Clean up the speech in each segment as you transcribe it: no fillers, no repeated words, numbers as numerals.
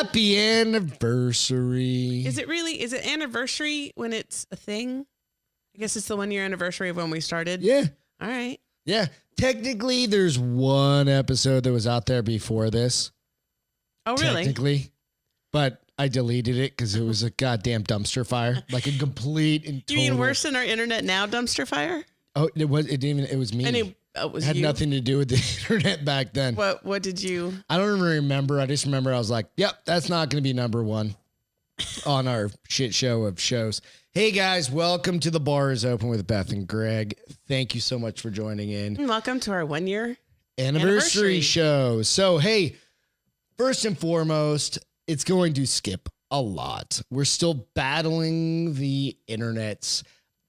Happy anniversary. Is it anniversary when it's a thing? I guess it's the 1 year anniversary of when we started. Yeah. All right. Yeah. Technically, there's one episode that was out there before this. Oh, really? Technically. But I deleted it because it was a goddamn dumpster fire. Like a complete and total. You mean worse than our internet now dumpster fire? Oh, it was me. And it was had you? Nothing to do with the internet back then. What did you? I don't even remember. I just remember I was like, yep, that's not going to be number one on our shit show of shows. Hey guys, welcome to The Bar is Open with Beth and Greg. Thank you so much for joining in. And welcome to our 1 year anniversary show. So, hey, first and foremost, it's going to skip a lot. We're still battling the internets.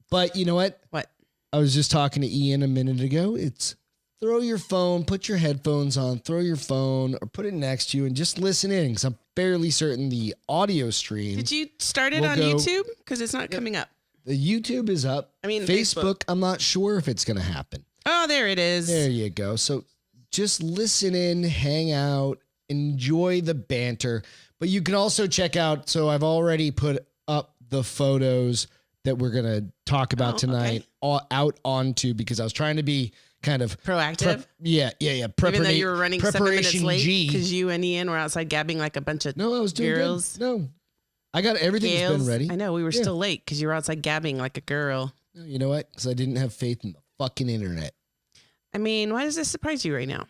But you know what? What? I was just talking to Ian a minute ago. It's throw your phone, put your headphones on, throw your phone or put it next to you and just listen in because I'm fairly certain the audio stream. Did you start it on YouTube? Because it's not coming up. The YouTube is up. I mean, Facebook, I'm not sure if it's going to happen. Oh, there it is. There you go. So just listen in, hang out, enjoy the banter. But you can also check out. So I've already put up the photos that we're going to talk about tonight out onto because I was trying to be kind of proactive. Yeah. Even though you were running 7 minutes late because you and Ian were outside gabbing like a bunch of I was doing girls. Good. No, I got everything's been ready. I know we were still late because you were outside gabbing like a girl. You know what? Because I didn't have faith in the fucking internet. I mean, why does this surprise you right now?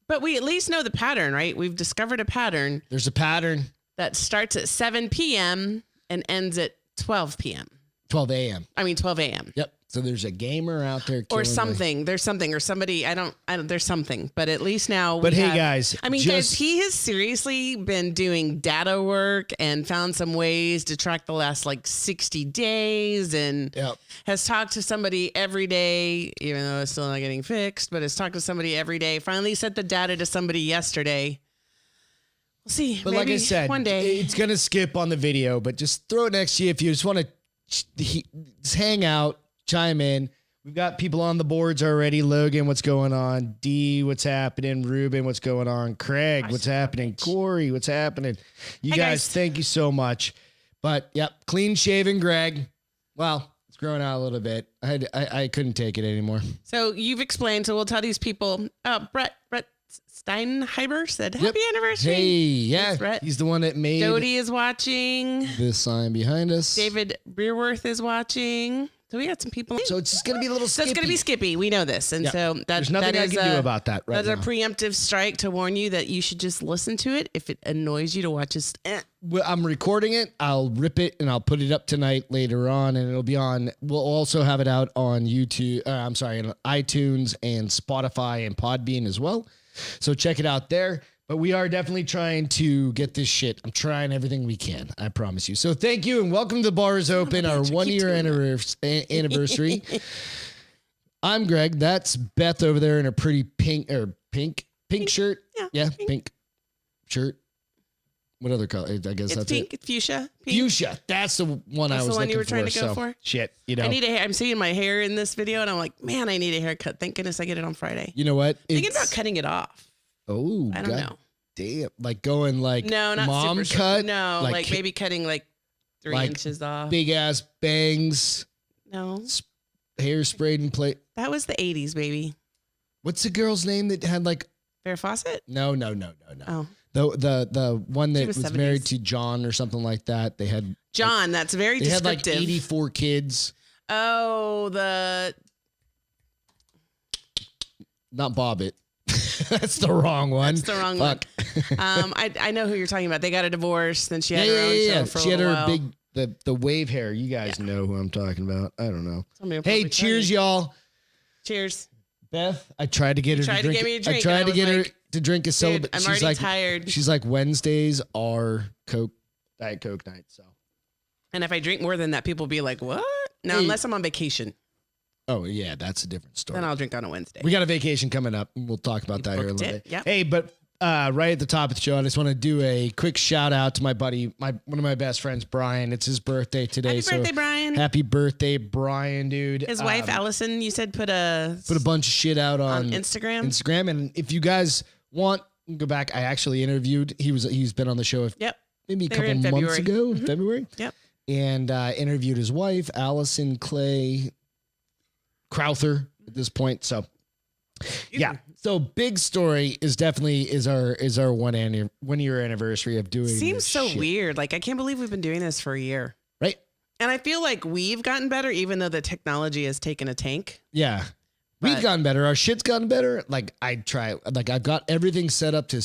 But we at least know the pattern, right? We've discovered a pattern. There's a pattern that starts at 7 p.m. and ends at 12 p.m. 12 a.m. I mean, 12 a.m. Yep. So there's a gamer out there. Or something. There's something. Or somebody. I don't. There's something. But at least now. But hey, guys. I mean, guys, he has seriously been doing data work and found some ways to track the last like 60 days and has talked to somebody every day, even though it's still not getting fixed, but has talked to somebody every day. Finally sent the data to somebody yesterday. We'll see. But like I said, one day it's going to skip on the video, but just throw it next to you if you just want to just hang out, chime in. We've got people on the boards already. Logan, what's going on? D, what's happening? Ruben, what's going on? Craig, what's happening? Corey, what's happening? You guys, thank you so much. But yep, clean shaven Greg. Well, it's growing out a little bit. I couldn't take it anymore. So you've explained, so we'll tell these people. Brett Steinheimer said, happy anniversary. Hey, yeah. He's the one that made Dodie is watching. This sign behind us. David Breerworth is watching. So we got some people. So it's just going to be a little skippy. So it's going to be skippy. We know this. And so there's nothing I can do about that right now. That's our preemptive strike to warn you that you should just listen to it. If it annoys you to watch us. Well, I'm recording it. I'll rip it and I'll put it up tonight later on. And it'll be on. We'll also have it out on YouTube. On iTunes and Spotify and Podbean as well. So check it out there. But we are definitely trying to get this shit. I'm trying everything we can. I promise you. So thank you and welcome to The Bar is Open, our 1 year anniversary. I'm Greg. That's Beth over there in a pretty pink shirt. Yeah, pink shirt. What other color? I guess that's pink. it. It's fuchsia. Pink. Fuchsia. That's the one I was looking for. That's the one you were trying to go for? Shit. I need I'm seeing my hair in this video and I'm like, man, I need a haircut. Thank goodness I get it on Friday. You know what? Thinking about cutting it off. Oh, I don't know. Damn. Like going like no, not mom super cut? Short. No, like maybe cutting like 3 inches off. Big ass bangs. No. Hair sprayed and plate. That was the 80s, baby. What's the girl's name that had like Farrah Fawcett? No. Oh. The one that was 70s. married to John or something like that. They had John, that's very descriptive. They had like 84 kids. Oh, not Bobbitt. That's the wrong one. That's the wrong one. I know who you're talking about. They got a divorce. Then she had her own show for she a had her while. the wave hair. You guys know who I'm talking about. I don't know. Hey, cheers, y'all. Cheers. Beth, I tried to get her to drink. Get me a drink. I tried to get her to drink a soda. I'm already tired. She's like, Wednesdays are Diet Coke night. So. And if I drink more than that, people will be like, what? No, unless I'm on vacation. Oh, yeah, that's a different story. Then I'll drink on a Wednesday. We got a vacation coming up. And we'll talk about that here in a little bit. Yep. Hey, but right at the top of the show, I just want to do a quick shout out to my buddy, one of my best friends, Brian. It's his birthday today. Happy birthday, Brian. Happy birthday, Brian, dude. His wife, Allison, you said put a bunch of shit out on Instagram. And if you guys want, go back. I actually interviewed. He's been on the show maybe a couple months ago, mm-hmm. February. Yep. And interviewed his wife, Allison Clay Crowther, at this point. So, yeah. So big story is definitely our 1 year anniversary of doing. Seems so shit. weird. Like I can't believe we've been doing this for a year. Right. And I feel like we've gotten better, even though the technology has taken a tank. Yeah. We've gotten better. Our shit's gotten better. Like I've got everything set up to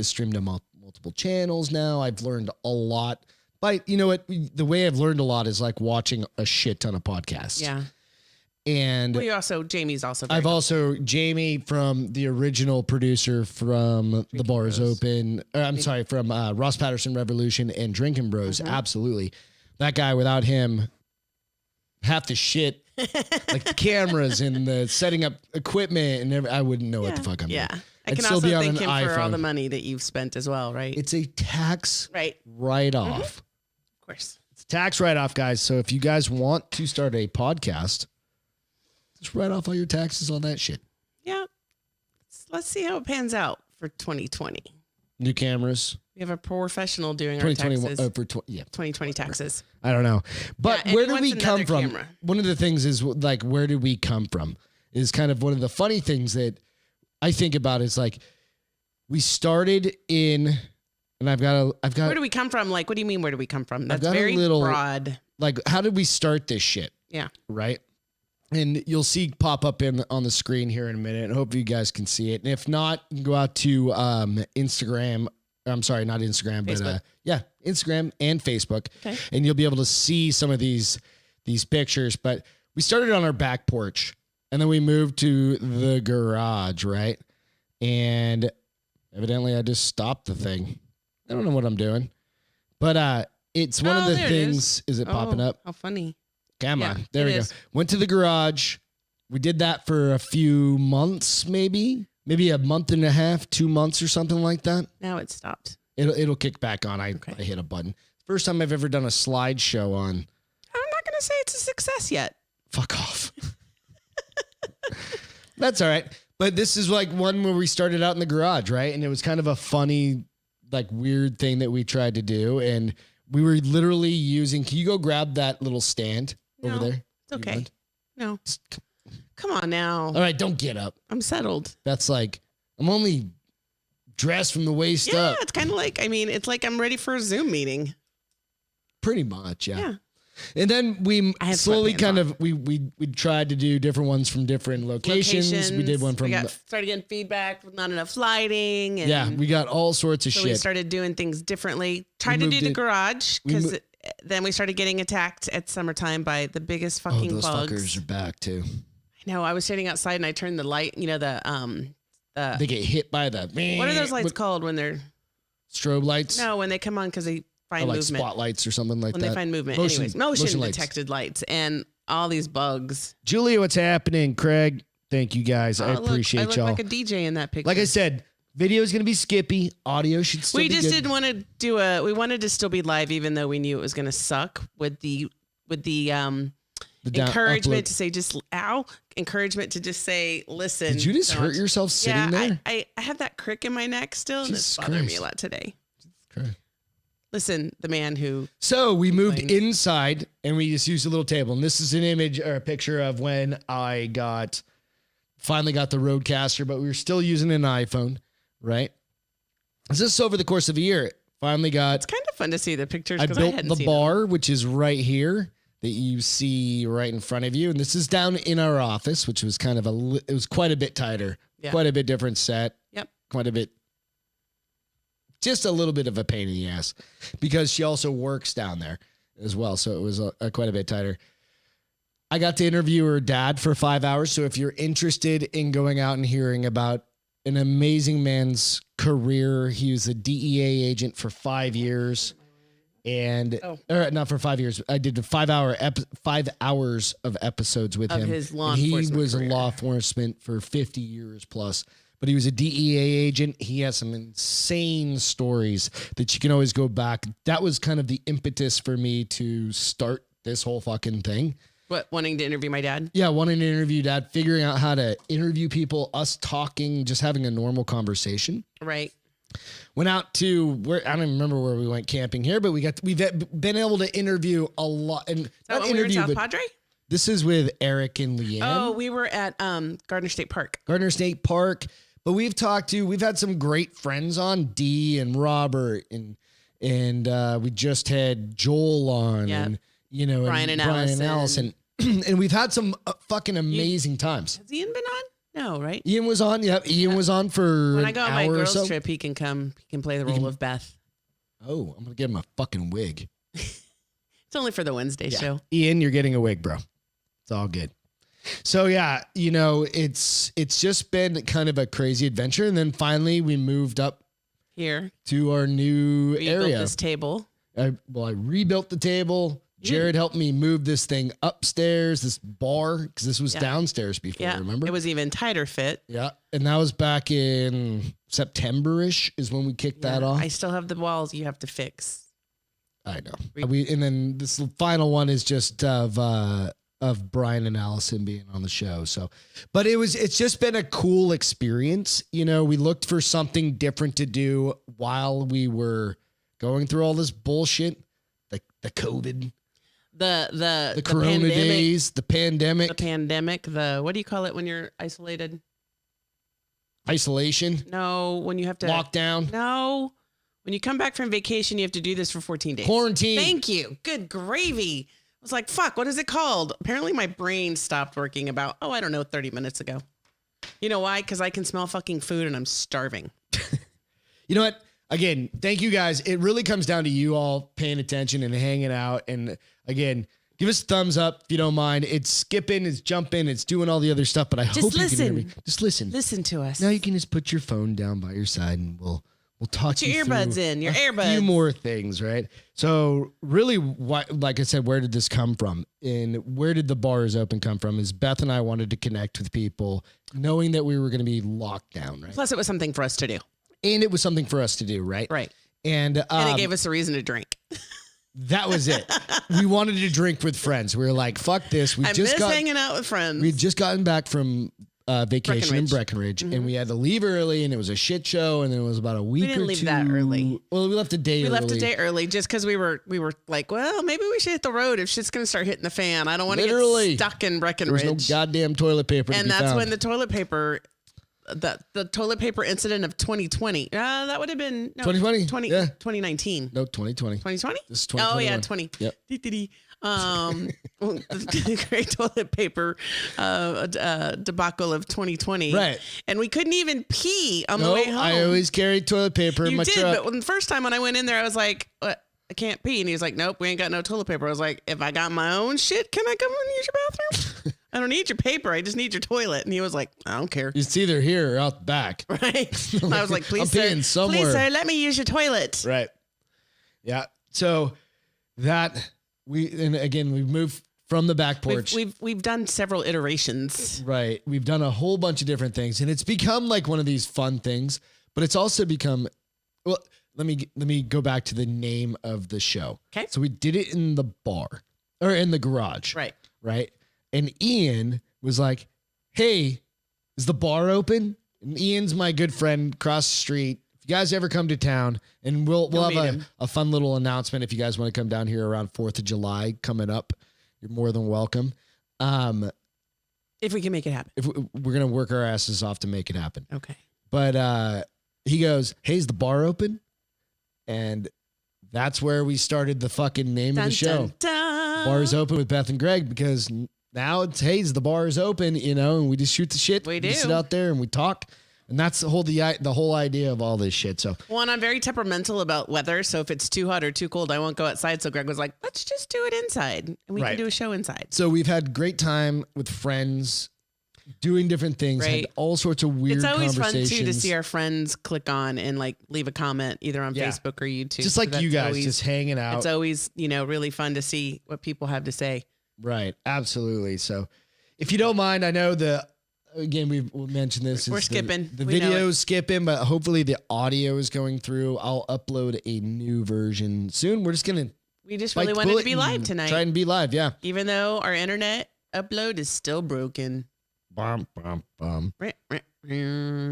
stream to multiple channels now. I've learned a lot. But you know what? The way I've learned a lot is like watching a shit ton of podcasts. Yeah. And Jamie's also. Jamie from the original producer from The Bars Open. From Ross Patterson Revolution and Drinking Bros. Mm-hmm. Absolutely. That guy, without him, half the shit, like the cameras and the setting up equipment and I wouldn't know what the fuck I'm doing. Yeah. I can also thank him for all the money that you've spent as well, right? It's a tax write-off. Mm-hmm. Of course. It's a tax write-off, guys. So if you guys want to start a podcast, just write off all your taxes on that shit. Yeah. Let's see how it pans out for 2020. New cameras. We have a professional doing our taxes. 2020 taxes. I don't know. But where do we come from? Camera. One of the things is like, where did we come from? Is kind of one of the funny things that I think about is like, we started in, and I've got. Where do we come from? Like, what do you mean? Where do we come from? That's very broad. Like, how did we start this shit? Yeah. Right. And you'll see pop up on the screen here in a minute. And hope you guys can see it. And if not, you can go out to Instagram. I'm sorry, not Instagram, Facebook. But Instagram and Facebook. Okay. And you'll be able to see some of these pictures. But we started on our back porch, and then we moved to the garage, right? And evidently, I just stopped the thing. I don't know what I'm doing, but it's one of the things. Is it popping up? How funny! Come on, there we go. Went to the garage. We did that for a few months, maybe a month and a half, 2 months or something like that. Now it stopped. It'll kick back on. I hit a button. First time I've ever done a slideshow on. I'm not going to say it's a success yet. Fuck off. That's all right. But this is like one where we started out in the garage, right? And it was kind of a funny, like weird thing that we tried to do. And we were literally using, can you go grab that little stand over there? It's okay. No. Come on now. All right, don't get up. I'm settled. That's like, I'm only dressed from the waist up. Yeah, it's kind of like, it's like I'm ready for a Zoom meeting. Pretty much, yeah. And then we slowly kind of, we tried to do different ones from different locations. We did one from... started getting feedback with not enough lighting. And we got all sorts of shit. We started doing things differently. Tried to do the garage because then we started getting attacked at summertime by the biggest fucking those bugs. Fuckers are back too. I know. I was sitting outside and I turned the light, they get hit by the... What are those lights called when they're... Strobe lights? No, when they come on because they find movement. Spotlights or something like that. When they find movement. Motion detected lights and all these bugs. Julia, what's happening? Craig, thank you guys. I appreciate y'all. I look like a DJ in that picture. Like I said, video is going to be skippy. Audio should still be good. We just didn't want to do we wanted to still be live even though we knew it was going to suck with the encouragement to say encouragement to just say, listen. Did you just hurt yourself sitting there? I have that crick in my neck still, and it's bothering me a lot today. Listen, the man who... So we moved inside, and we just used a little table. And this is an image or a picture of when I finally got the Rodecaster, but we were still using an iPhone, right? This is over the course of a year. Finally got... It's kind of fun to see the pictures. I built the bar, which is right here, that you see right in front of you. And this is down in our office, which was kind of it was quite a bit tighter, quite a bit different set. Yep. Quite a bit, just a little bit of a pain in the ass because she also works down there as well. So it was quite a bit tighter. I got to interview her dad for 5 hours. So if you're interested in going out and hearing about an amazing man's career, he was a DEA agent for 5 years. And not for 5 years. I did 5 hours of episodes with him. His law enforcement he was career. A law enforcement for 50 years plus. But he was a DEA agent. He has some insane stories that you can always go back. That was kind of the impetus for me to start this whole fucking thing. What, wanting to interview my dad? Yeah, wanting to interview dad, figuring out how to interview people, us talking, just having a normal conversation. Right. Went out to where I don't even remember where we went camping here, but we've been able to interview a lot. And not when we were in South Padre? This is with Eric and Leanne. Oh, we were at Gardner State Park. But we've had some great friends on, Dee and Robert, and we just had Joel on, and Brian and Allison. And we've had some fucking amazing times. Has Ian been on? No, right? Ian was on. Yeah, Ian was on for when I go on my girls so. trip, he can come. He can play the role of Beth. Oh, I'm gonna give him a fucking wig. It's only for the Wednesday show. Ian, you're getting a wig, bro. It's all good. So yeah, it's just been kind of a crazy adventure, and then finally we moved up here to our new area. Rebuilt this table. I rebuilt the table. Jared helped me move this thing upstairs, this bar, because this was downstairs before, remember? It was even tighter fit. Yeah, and that was back in September-ish is when we kicked that off. I still have the walls you have to fix. I know. And then this final one is just of Brian and Allison being on the show. So, but it's just been a cool experience. We looked for something different to do while we were going through all this bullshit, the COVID. The corona pandemic, days, the pandemic, what do you call it when you're isolated? Isolation? No, when you have to lockdown. No, when you come back from vacation, you have to do this for 14 days. Quarantine. Thank you. Good gravy. I was like, fuck, what is it called? Apparently my brain stopped working about, 30 minutes ago. You know why? Because I can smell fucking food and I'm starving. You know what? Again, thank you guys. It really comes down to you all paying attention and hanging out. And again, give us a thumbs up if you don't mind. It's skipping, it's jumping, it's doing all the other stuff, but I hope you can hear me. Just listen. Listen to us. Now you can just put your phone down by your side and we'll talk Put your earbuds in, your earbuds. A few more things, right? So really, like I said, where did this come from? And where did the Bars Open come from? Is Beth and I wanted to connect with people knowing that we were going to be locked down, right? Plus it was something for us to do. And it was something for us to do, right? Right. And it gave us a reason to drink. That was it. We wanted to drink with friends. We were like, fuck this. I miss hanging out with friends. We'd just gotten back from vacation in Breckenridge, and we had to leave early, and it was a shit show, and then it was about a week or two. We didn't leave that early. Well, we left a day early. We left a day early just because we were like, well, maybe we should hit the road if shit's going to start hitting the fan. I don't want to get stuck in Breckenridge. There was no goddamn toilet paper and that's when the toilet paper... The toilet paper incident of 2020. That would have been 2020. 2019. No, 2020. 2020? This is 2021. Oh yeah, 20. Yep. The great toilet paper debacle of 2020. Right. And we couldn't even pee on the way home. I always carried toilet paper in my truck. But the first time when I went in there, I was like, what? I can't pee. And he was like, nope, we ain't got no toilet paper. I was like, if I got my own shit, can I come and use your bathroom? I don't need your paper. I just need your toilet. And he was like, I don't care. It's either here or out the back. Right. And I was like, please, I'm peeing somewhere. Please, sir, let me use your toilet. Right. Yeah. So we've moved from the back porch. We've done several iterations. Right. We've done a whole bunch of different things, and it's become like one of these fun things, but it's also become, well, let me go back to the name of the show. Okay. So we did it in the bar or in the garage. Right. Right. And Ian was like, hey, is the bar open? And Ian's my good friend across the street. If you guys ever come to town, and we'll have a fun little announcement if you guys want to come down here around 4th of July coming up, you're more than welcome. If we can make it happen. If we're going to work our asses off to make it happen. Okay. But he goes, hey, is the bar open? And that's where we started the fucking name of the show. Dun, dun. Bar's Open with Beth and Greg, because now it's, hey, the bar is open, and we just shoot the shit. We do. We sit out there and we talk. And that's the whole idea of all this shit. So, well, and I'm very temperamental about weather. So if it's too hot or too cold, I won't go outside. So Greg was like, let's just do it inside. And we can do a show inside. So we've had great time with friends doing different things, had all sorts of weird conversations. It's always fun, too, to see our friends click on and like leave a comment either on Facebook or YouTube. Just like you guys, just hanging out. It's always, really fun to see what people have to say. Right. Absolutely. So if you don't mind, I know again, we've mentioned this. We're skipping. The video's skipping, but hopefully the audio is going through. I'll upload a new version soon. We're just going to... We just really wanted to be live tonight. Try and be live, yeah. Even though our internet upload is still broken. Bum, bum, bum.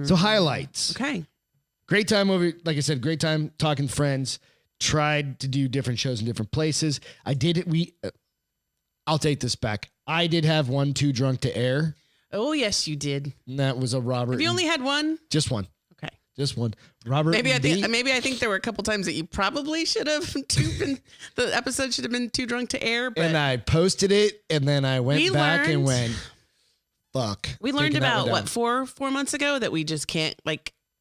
So highlights. Okay. great time over, like I said, great time talking friends. Tried to do different shows in different places. I did it. I'll take this back. I did have one too drunk to air. Oh, yes, you did. And that was a Robert. Have you only had one? Just one. Okay. Just one. Robert. Maybe I think there were a couple times that you probably should have the episode should have been too drunk to air. But and I posted it, and then I went back and went, fuck. We learned about what, four months ago that we just can't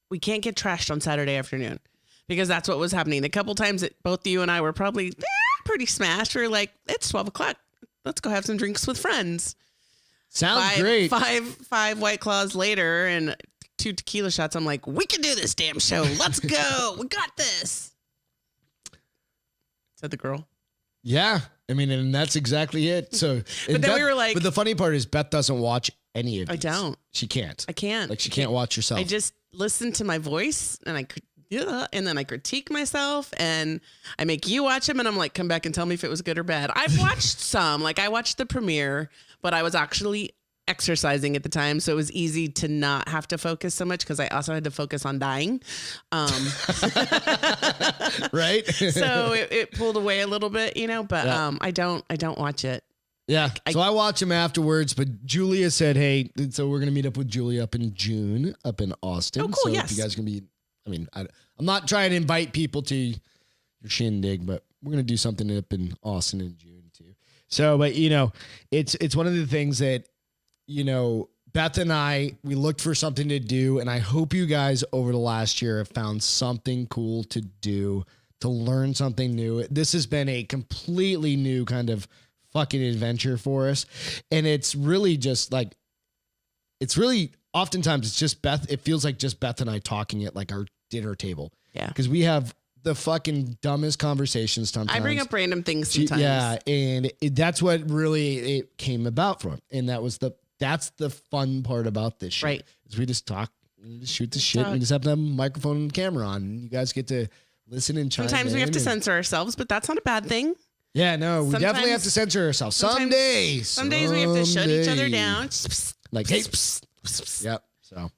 we can't get trashed on Saturday afternoon because that's what was happening. The couple times that both you and I were probably pretty smashed. We were like, it's 12 o'clock. Let's go have some drinks with friends. Sounds great. Five White Claws later and 2 tequila shots. I'm like, we can do this damn show. Let's go. We got this. Said the girl. Yeah. I mean, and that's exactly it. So, but then we were like, but the funny part is Beth doesn't watch any of these. I don't. She can't. I can't. Like she can't watch herself. I just listen to my voice and and then I critique myself and I make you watch them and I'm like, come back and tell me if it was good or bad. I've watched some, like I watched the premiere, but I was actually exercising at the time. So it was easy to not have to focus so much because I also had to focus on dying. Right. So it pulled away a little bit, but yeah. I don't watch it. Yeah. So I watch them afterwards, but Julia said, hey, so we're going to meet up with Julia up in June up in Austin. Oh, cool. So yes. if you guys can be, I mean, I'm not trying to invite people to your shindig, but we're going to do something up in Austin in June too. So, but it's one of the things that, Beth and I, we looked for something to do, and I hope you guys over the last year have found something cool to do, to learn something new. This has been a completely new kind of fucking adventure for us. And it's really just like, oftentimes it's just Beth. It feels like just Beth and I talking at like our dinner table. Yeah. Because we have the fucking dumbest conversations sometimes. I bring up random things sometimes. Yeah. And that's what really it came about from. And that's the fun part about this shit. Right. Is we just talk, we just shoot the shit. We just have to have a microphone and camera on. And you guys get to listen and chime in. Sometimes we have to censor ourselves, but that's not a bad thing. Yeah, no, we definitely have to censor ourselves. Some days we have to shut each other down. Like, hey, yep. So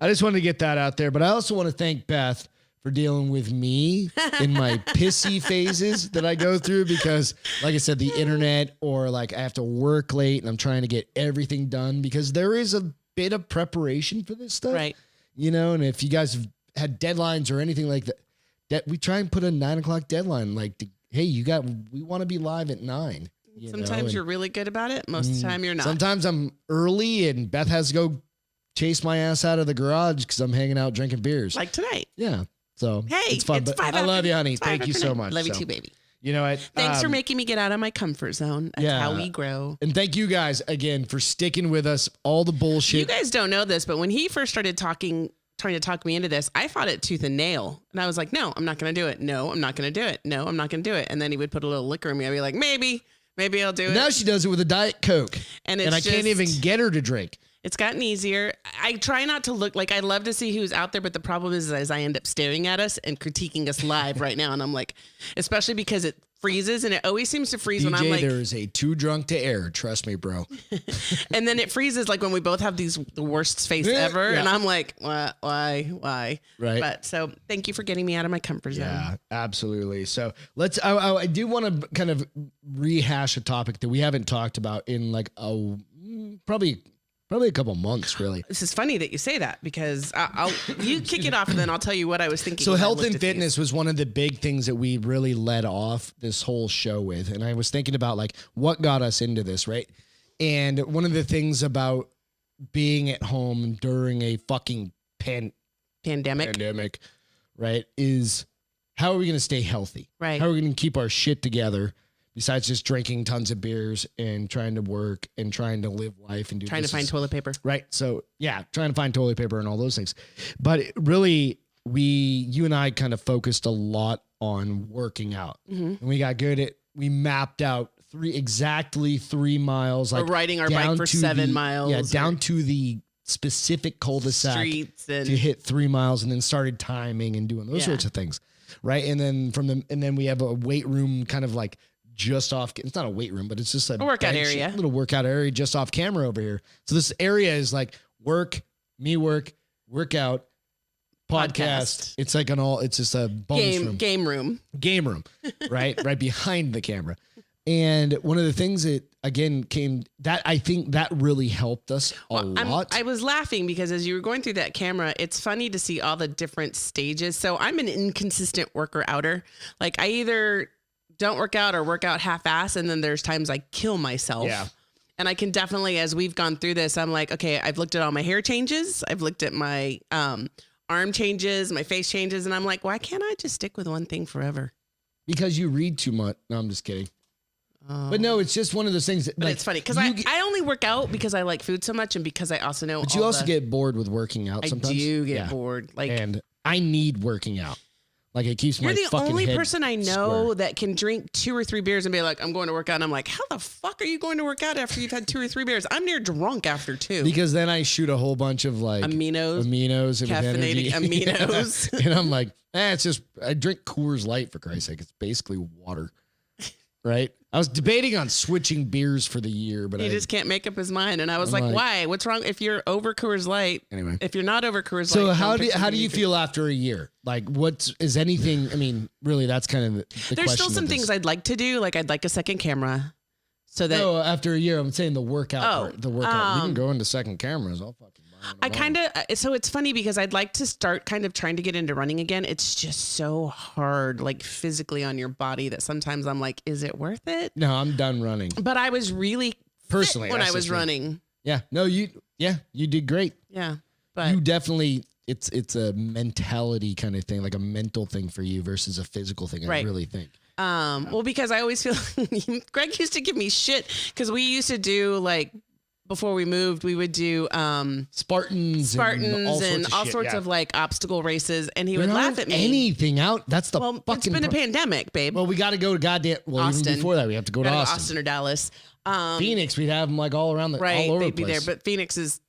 I just wanted to get that out there. But I also want to thank Beth for dealing with me in my pissy phases that I go through because, like I said, the internet or like I have to work late and I'm trying to get everything done because there is a bit of preparation for this stuff. Right. And if you guys have had deadlines or anything like that we try and put a 9 o'clock deadline, like, hey, we want to be live at 9. Sometimes you're really good about it. Most of the time you're not. Sometimes I'm early and Beth has to go chase my ass out of the garage because I'm hanging out drinking beers. Like tonight. Yeah. So hey, it's fun. But I love you, honey. Thank you so much. Love you too, baby. You know what? Thanks for making me get out of my comfort zone. That's how we grow. And thank you guys again for sticking with us. All the bullshit. You guys don't know this, but when he first started trying to talk me into this, I fought it tooth and nail. And I was like, no, I'm not going to do it. No, I'm not going to do it. No, I'm not going to do it. And then he would put a little liquor in me. I'd be like, maybe I'll do it. Now she does it with a Diet Coke. And I can't even get her to drink. It's gotten easier. I try not to look like I love to see who's out there, but the problem is I end up staring at us and critiquing us live right now. And I'm like, especially because it freezes and it always seems to freeze when I'm like, there is a too drunk to air. Trust me, bro. And then it freezes like when we both have the worst face ever. Yeah. And I'm like, why? Right. But so thank you for getting me out of my comfort zone. Yeah, absolutely. So I do want to kind of rehash a topic that we haven't talked about in like probably a couple months, really. This is funny that you say that because you kick it off and then I'll tell you what I was thinking. So health and fitness was one of the big things that we really led off this whole show with. And I was thinking about like what got us into this, right? And one of the things about being at home during a fucking pandemic, right, is how are we going to stay healthy? Right. How are we going to keep our shit together? Besides just drinking tons of beers and trying to work and trying to live life and trying to find toilet paper. Right. So yeah, trying to find toilet paper and all those things. But really, you and I kind of focused a lot on working out. Mm-hmm. And we got good at, we mapped out exactly 3 miles. Like riding our bike for 7 miles. Yeah, down to the specific cul-de-sac streets to hit 3 miles and then started timing and doing those sorts of things. Right. And then we have a weight room kind of like, just off, it's not a weight room, but it's just a workout area, little workout area just off camera over here. So this area is like work out, podcast. It's like it's just a bonus room. Game room, right? Right behind the camera. And one of the things that, again, I think that really helped us a lot. I was laughing because as you were going through that camera, it's funny to see all the different stages. So I'm an inconsistent worker-outer. Like, I either don't work out or work out half-ass, and then there's times I kill myself. Yeah. And I can definitely, as we've gone through this, I'm like, okay, I've looked at all my hair changes. I've looked at my arm changes, my face changes. And I'm like, why can't I just stick with one thing forever? Because you read too much. No, I'm just kidding. But no, it's just one of those things that, but it's funny because I only work out because I like food so much and because I also know. But you also get bored with working out sometimes. I do get bored. And I need working out. Like, it keeps my fucking head. You're the only person I know that can drink 2 or 3 beers and be like, I'm going to work out. And I'm like, how the fuck are you going to work out after you've had 2 or 3 beers? I'm near drunk after 2. Because then I shoot a whole bunch of like aminos and caffeinated aminos. Yeah. And I'm like, it's just, I drink Coors Light, for Christ's sake. It's basically water. Right? I was debating on switching beers for the year, but he just can't make up his mind. And I was like, why? What's wrong if you're over Coors Light? Anyway, if you're not over Coors Light. So how do you feel after a year? Like, is anything? I mean, really, that's kind of the There's question. still some things I'd like to do. Like, I'd like a second camera. So that after a year, I'm saying the workout part. The workout. We can go into second cameras. I'll fucking. So it's funny because I'd like to start kind of trying to get into running again. It's just so hard, like physically on your body, that sometimes I'm like, is it worth it? No, I'm done running. But I was really personally when I was running. Yeah. No, you did great. Yeah. But you definitely, it's a mentality kind of thing, like a mental thing for you versus a physical thing. I really think. Well, because I always feel Greg used to give me shit because we used to do like, before we moved, we would do Spartans and all sorts of like obstacle races, and he would laugh at me. Anything out? That's the fucking. It's been a pandemic, babe. Well, we got to go to goddamn. Well, Austin. Even before that, we have to go to Austin or Dallas. Phoenix, we'd have them like all around all over they'd the place. be there. But Phoenix is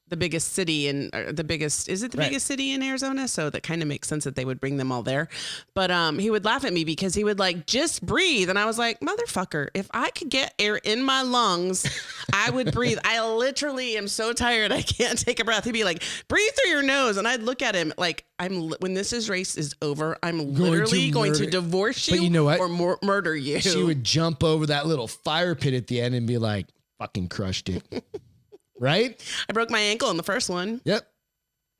the biggest city and is it the biggest city in Arizona? So that kind of makes sense that they would bring them all there. But he would laugh at me because he would like, just breathe. And I was like, motherfucker, if I could get air in my lungs, I would breathe. I literally am so tired. I can't take a breath. He'd be like, breathe through your nose. And I'd look at him like, when this race is over, I'm literally going to divorce you, but you know what? Or murder you. She would jump over that little fire pit at the end and be like, fucking crushed it. Right? I broke my ankle in the first one. Yep.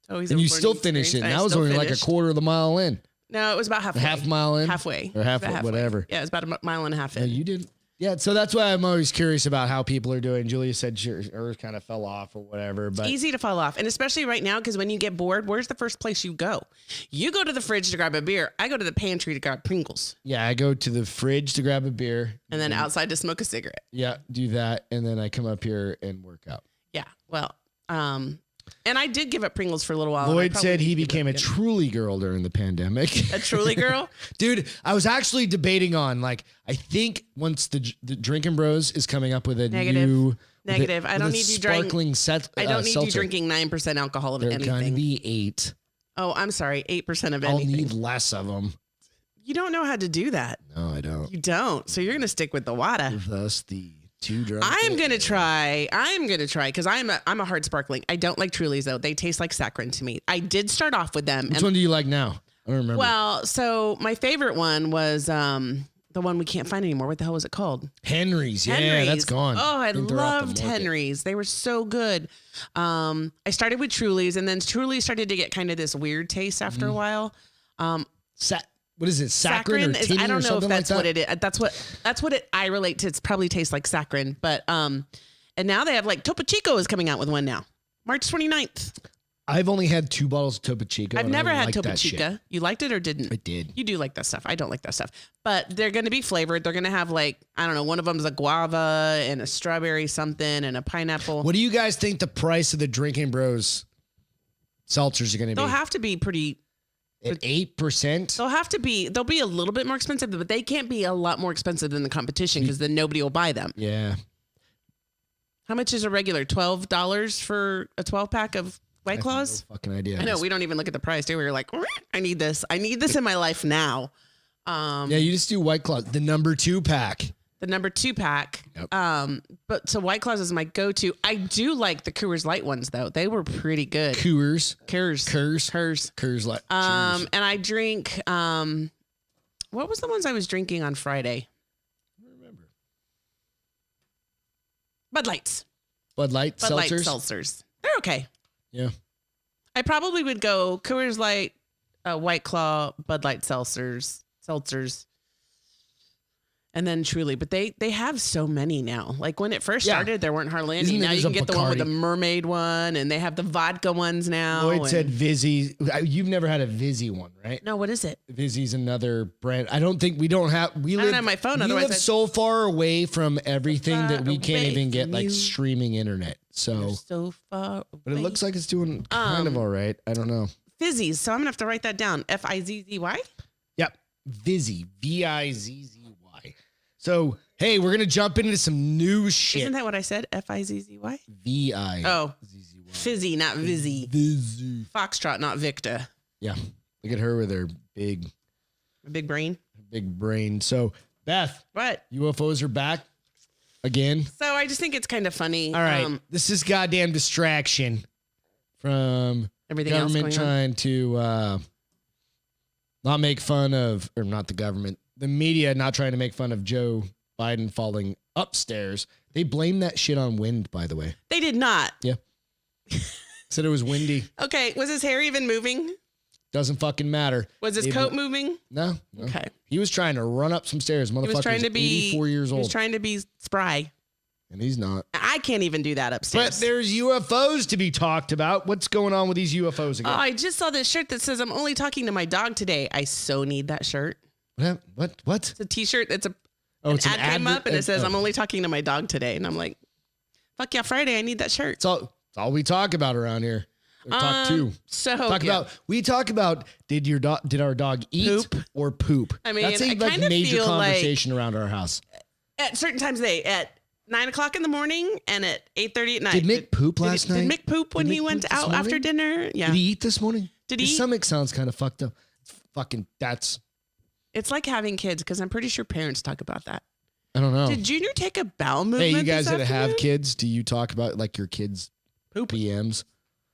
And you still finished it. And that was only like a quarter of the mile in. No, it was about halfway. Half mile in? Halfway. Or halfway, whatever. Yeah, it was about a mile and a half in. No, you didn't. Yeah, so that's why I'm always curious about how people are doing. Julia said hers kind of fell off or whatever. But it's easy to fall off. And especially right now, because when you get bored, where's the first place you go? You go to the fridge to grab a beer. I go to the pantry to grab Pringles. Yeah, I go to the fridge to grab a beer. And then outside to smoke a cigarette. Yeah, do that. And then I come up here and work out. Yeah, well, and I did give up Pringles for a little while. Lloyd said he became a Truly girl during the pandemic. A Truly girl? Dude, I was actually debating on, like, I think once the Drinking Bros is coming up with a Negative. I don't need you drinking I don't need you drinking 9% alcohol of anything. They're going to be 8. Oh, I'm sorry. 8% of anything. I'll need less of them. You don't know how to do that. No, I don't. You don't. So you're going to stick with the water. Thus the too drunk. I'm gonna try because I'm a hard sparkling. I don't like Trulies though. They taste like saccharin to me. I did start off with them. Which one do you like now? I don't remember. Well, so my favorite one was the one we can't find anymore. What the hell was it called? Henry's. Yeah, that's gone. Oh, I loved Henry's. They were so good. I started with Trulies, and then Trulies started to get kind of this weird taste after a while. What is it? Saccharin or tinny? I don't know if that's like what it is. That's what I relate to. It probably tastes like saccharin, but and now they have like Topo Chico is coming out with one now, March 29th. I've only had 2 bottles of Topo Chico. I've never had Topo Chico. You liked it or didn't? I did. You do like that stuff. I don't like that stuff, but they're going to be flavored. They're going to have like, I don't know, one of them's a guava and a strawberry something and a pineapple. What do you guys think the price of the Drinking Bros seltzers are going to be? They'll have to be pretty. At 8%? They'll be a little bit more expensive, but they can't be a lot more expensive than the competition because then nobody will buy them. Yeah. How much is a regular? $12 for a 12-pack of White Claws? No fucking idea. I know. We don't even look at the price, do we? We're like, I need this. I need this in my life now. Yeah, you just do White Claws. The number 2 pack. The number 2 pack. But so White Claws is my go-to. I do like the Coors Light ones though. They were pretty good. Coors Light. And I drink, what was the ones I was drinking on Friday? I don't remember. Bud Lights. Bud Light seltzers. They're okay. Yeah. I probably would go Coors Light, White Claw, Bud Light seltzers, and then Truly. But they have so many now. Like when it first started, there weren't hardly any. Now you can get the one with the mermaid one, and they have the vodka ones now. Lloyd said Vizzy. You've never had a Vizzy one, right? No, what is it? Vizzy's another brand. I don't think we don't have. I don't have my phone. We otherwise live so far away from everything that we can't even get like you. streaming internet. So far away. But it looks like it's doing kind of all right. I don't know. Fizzies. So I'm gonna have to write that down. Fizzy. Yep. Vizzy. Vizzy. So, hey, we're going to jump into some new shit. Isn't that what I said? Fizzy? V-I. Oh, Fizzy, not Vizzy. Vizzy. Foxtrot, not Victor. Yeah. Look at her with her big brain. Big brain. So, Beth. What? UFOs are back again. So, I just think it's kind of funny. All right. This is goddamn distraction from everything government else trying to not make fun of, or not the government, the media not trying to make fun of Joe Biden falling upstairs. They blame that shit on wind, by the way. They did not. Yeah. Said it was windy. Okay. Was his hair even moving? Doesn't fucking matter. Was his coat moving? No. Okay. He was trying to run up some stairs. Motherfucker was trying to be 84 years old. He was trying to be spry. And he's not. I can't even do that upstairs. But there's UFOs to be talked about. What's going on with these UFOs again? Oh, I just saw this shirt that says, I'm only talking to my dog today. I so need that shirt. What? It's a t-shirt. It's an ad came up and it says, I'm only talking to my dog today. And I'm like, fuck yeah, Friday. I need that shirt. It's all we talk about around here. We talk about did our dog eat or poop? I mean, that's a major conversation around our house. At certain times at 9:00 in the morning and at 8:30 at night. Did Mick poop last night? Did Mick poop when he went out after dinner? Yeah. Did he eat this morning? Did he? His stomach sounds kind of fucked up. It's like having kids because I'm pretty sure parents talk about that. I don't know. Did Junior take a bowel movement? Hey, you guys that have kids, do you talk about like your kids' poop BMs?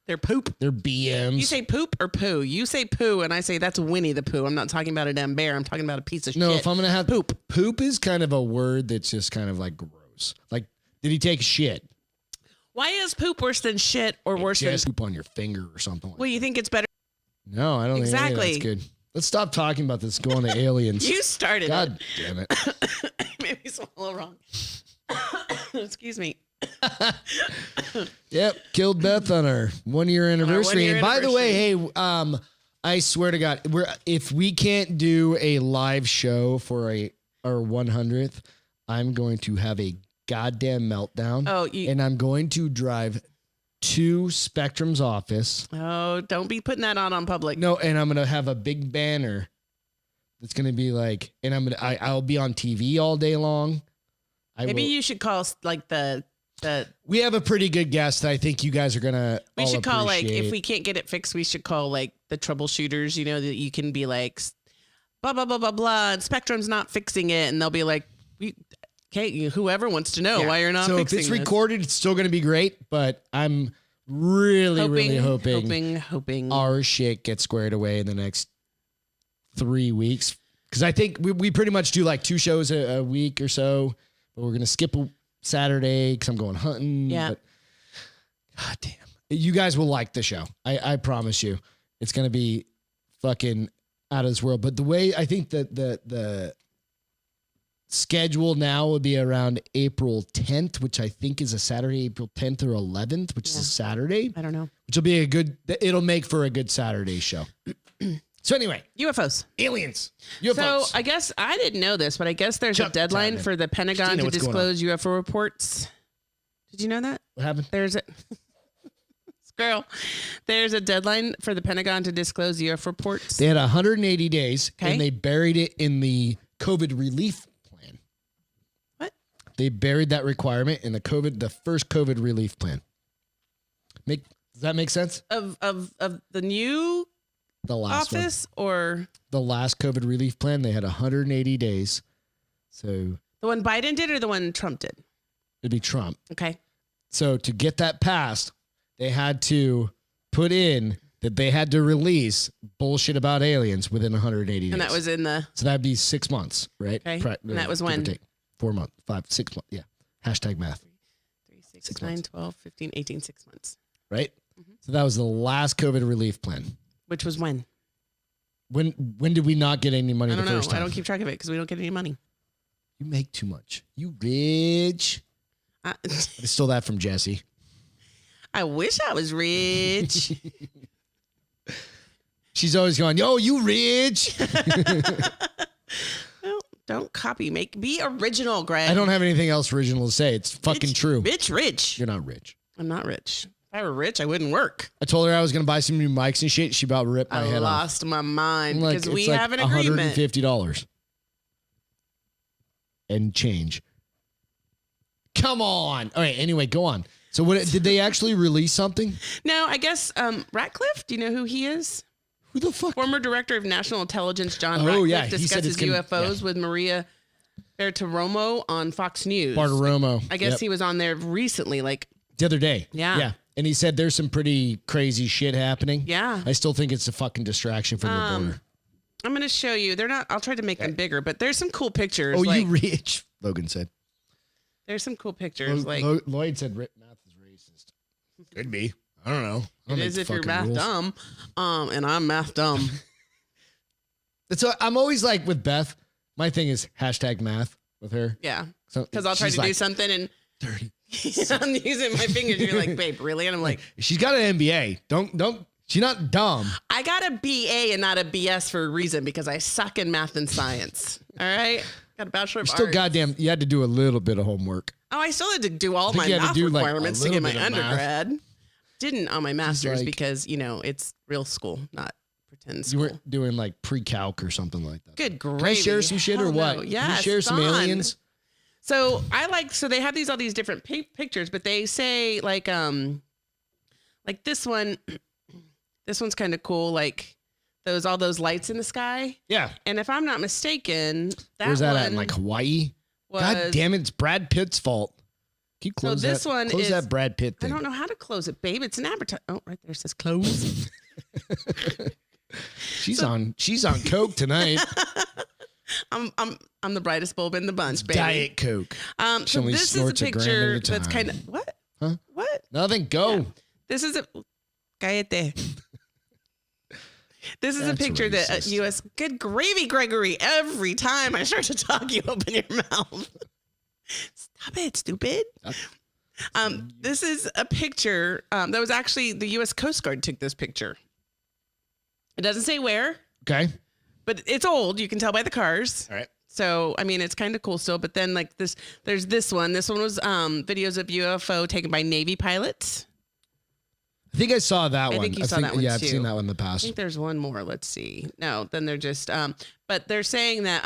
They're poop. They're BMs. You say poop or poo? You say poo, and I say that's Winnie the Pooh. I'm not talking about a damn bear. I'm talking about a piece of shit. No, if I'm gonna have poop is kind of a word that's just kind of like gross. Like, did he take shit? Why is poop worse than shit or worse than poop on your finger or something? Well, you think it's better? No, I don't think any of that's good. Let's stop talking about this. Go on to aliens. You started. God damn it. Maybe swallow wrong. Excuse me. Yep, killed Beth on our 1 year anniversary. And by the way, hey, I swear to God, if we can't do a live show for our 100th, I'm going to have a goddamn meltdown. And I'm going to drive to Spectrum's office. Oh, don't be putting that on public. No, and I'm gonna have a big banner that's gonna be like, and I'll be on TV all day long. Maybe you should call like the. We have a pretty good guest that I think you guys are gonna. We should call like, if we can't get it fixed, we should call like the troubleshooters. You know, that you can be like, blah blah blah blah blah. And Spectrum's not fixing it, and they'll be like, okay, whoever wants to know why you're not fixing it. So if it's recorded, it's still gonna be great. But I'm really hoping our shit gets squared away in the next 3 weeks, because I think we pretty much do like 2 shows a week or so. But we're gonna skip a Saturday because I'm going hunting. Yeah. But God damn, you guys will like the show. I promise you, it's gonna be fucking out of this world. But the way I think that the schedule now will be around April 10th, which I think is a Saturday, April 10th or 11th, which is a Saturday. I don't know. Which will be it'll make for a good Saturday show. So anyway, UFOs, aliens, UFOs. So I guess I didn't know this, but I guess there's a deadline for the Pentagon to disclose UFO reports. Did you know that? What happened? There's a deadline for the Pentagon to disclose UFO reports. They had 180 days, and they buried it in the COVID relief plan. What? They buried that requirement in the first COVID relief plan. Does that make sense? Of the new. The last office one. Or the last COVID relief plan, they had 180 days. So the one Biden did or the one Trump did? It'd be Trump. Okay. So to get that passed, they had to put in that they had to release bullshit about aliens within 180 days. And that was in the... So that'd be 6 months, right? Okay. And that was when? 4 months, 5, 6 months. Yeah. Hashtag math. 3, 6, 9, 12, 15, 18, 6 months. Right? So that was the last COVID relief plan. Which was when? When did we not get any money the first time? I don't keep track of it because we don't get any money. You make too much. You rich. I stole that from Jesse. I wish I was rich. She's always going, yo, you rich. Well, don't copy. Be original, Greg. I don't have anything else original to say. It's fucking true. Rich. You're not rich. I'm not rich. If I were rich, I wouldn't work. I told her I was going to buy some new mics and shit. She about ripped my head off. I lost my mind because we like have an agreement. $150 and change. Come on. All right. Anyway, go on. So what did they actually release something? No, I guess Ratcliffe. Do you know who he is? Who the fuck? Former Director of National Intelligence John Ratcliffe discusses UFOs with Maria Bartiromo on Fox News. Bartiromo. I guess he was on there recently, like the other day. Yeah. Yeah. And he said there's some pretty crazy shit happening. Yeah. I still think it's a fucking distraction from the border. I'm going to show you. They're not, I'll try to make them bigger, but there's some cool pictures. Oh, you rich, Logan said. There's some cool pictures. Lloyd said math is racist. Could be. I don't know. It is if you're math dumb. And I'm math dumb. That's what I'm always like with Beth. My thing is hashtag math with her. Yeah. So because I'll try to do something and 30. I'm using my fingers. You're like, babe, really? And I'm like, she's got an MBA. Don't. She's not dumb. I got a BA and not a BS for a reason because I suck in math and science. All right. Got a bachelor of arts. Still goddamn, you had to do a little bit of homework. Oh, I still had to do all my math requirements to get my undergrad. Didn't on my master's because, it's real school, not pretend school. You weren't doing like pre-calc or something like that. Good gravy. Can I share some shit or what? No. Yeah, Can you share some aliens? So they have all these different pictures, but they say like this one, this one's kind of cool. Like all those lights in the sky. Yeah. And if I'm not mistaken, where's that at? In like Hawaii? God damn it. It's Brad Pitt's fault. Can you close that? Close that Brad Pitt thing. I don't know how to close it, babe. It's an advertisement. Oh, right there it says close. She's on coke tonight. I'm the brightest bulb in the bunch, baby. Diet Coke. So this is a picture that's kind of what? Huh? What? Nothing. Go. Yeah. This is a cállate. This is a picture that U.S. Good gravy, Gregory. Every time I start to talk, you open your mouth. Stop it, stupid. This is a picture that was actually the U.S. Coast Guard took this picture. It doesn't say where. Okay. But it's old. You can tell by the cars. All right. So, I mean, it's kind of cool still. But then like there's this one. This one was videos of UFO taken by Navy pilots. I think I saw that one. I think you saw that one too. Yeah, I've seen that one in the past. I think there's one more. Let's see. No, then they're just, but they're saying that,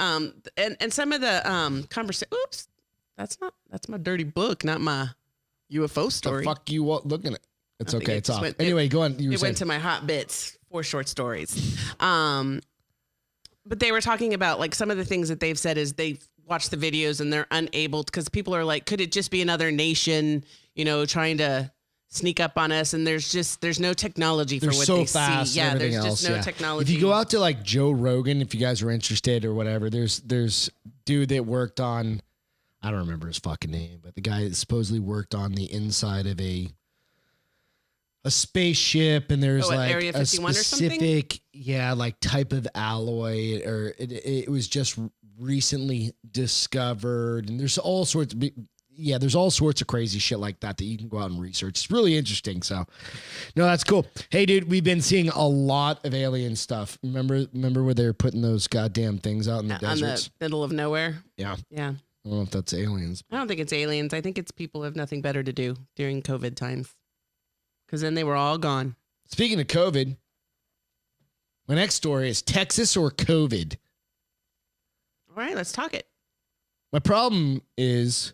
and some of the conversation, oops, that's my dirty book, not my UFO story. The fuck you looking at? It's okay. It's off. Went, anyway, go on. It went to my hot bits, 4 short stories. But they were talking about like some of the things that they've said is they've watched the videos and they're unable because people are like, could it just be another nation, trying to sneak up on us, and there's no technology for what they see. Yeah, there's just no technology. If you go out to like Joe Rogan, if you guys are interested or whatever, there's dude that worked on, I don't remember his fucking name, but the guy that supposedly worked on the inside of a spaceship, and there's like Area 51 a specific like type of alloy, or it was just recently discovered, and there's all sorts of there's all sorts of crazy shit like that you can go out and research. It's really interesting. So, no, that's cool. Hey, dude, we've been seeing a lot of alien stuff. Remember where they were putting those goddamn things out in the deserts? On the middle of nowhere? Yeah. Yeah. I don't know if that's aliens. I don't think it's aliens. I think it's people have nothing better to do during COVID times. Because then they were all gone. Speaking of COVID, my next story is Texas or COVID. All right, let's talk it. My problem is,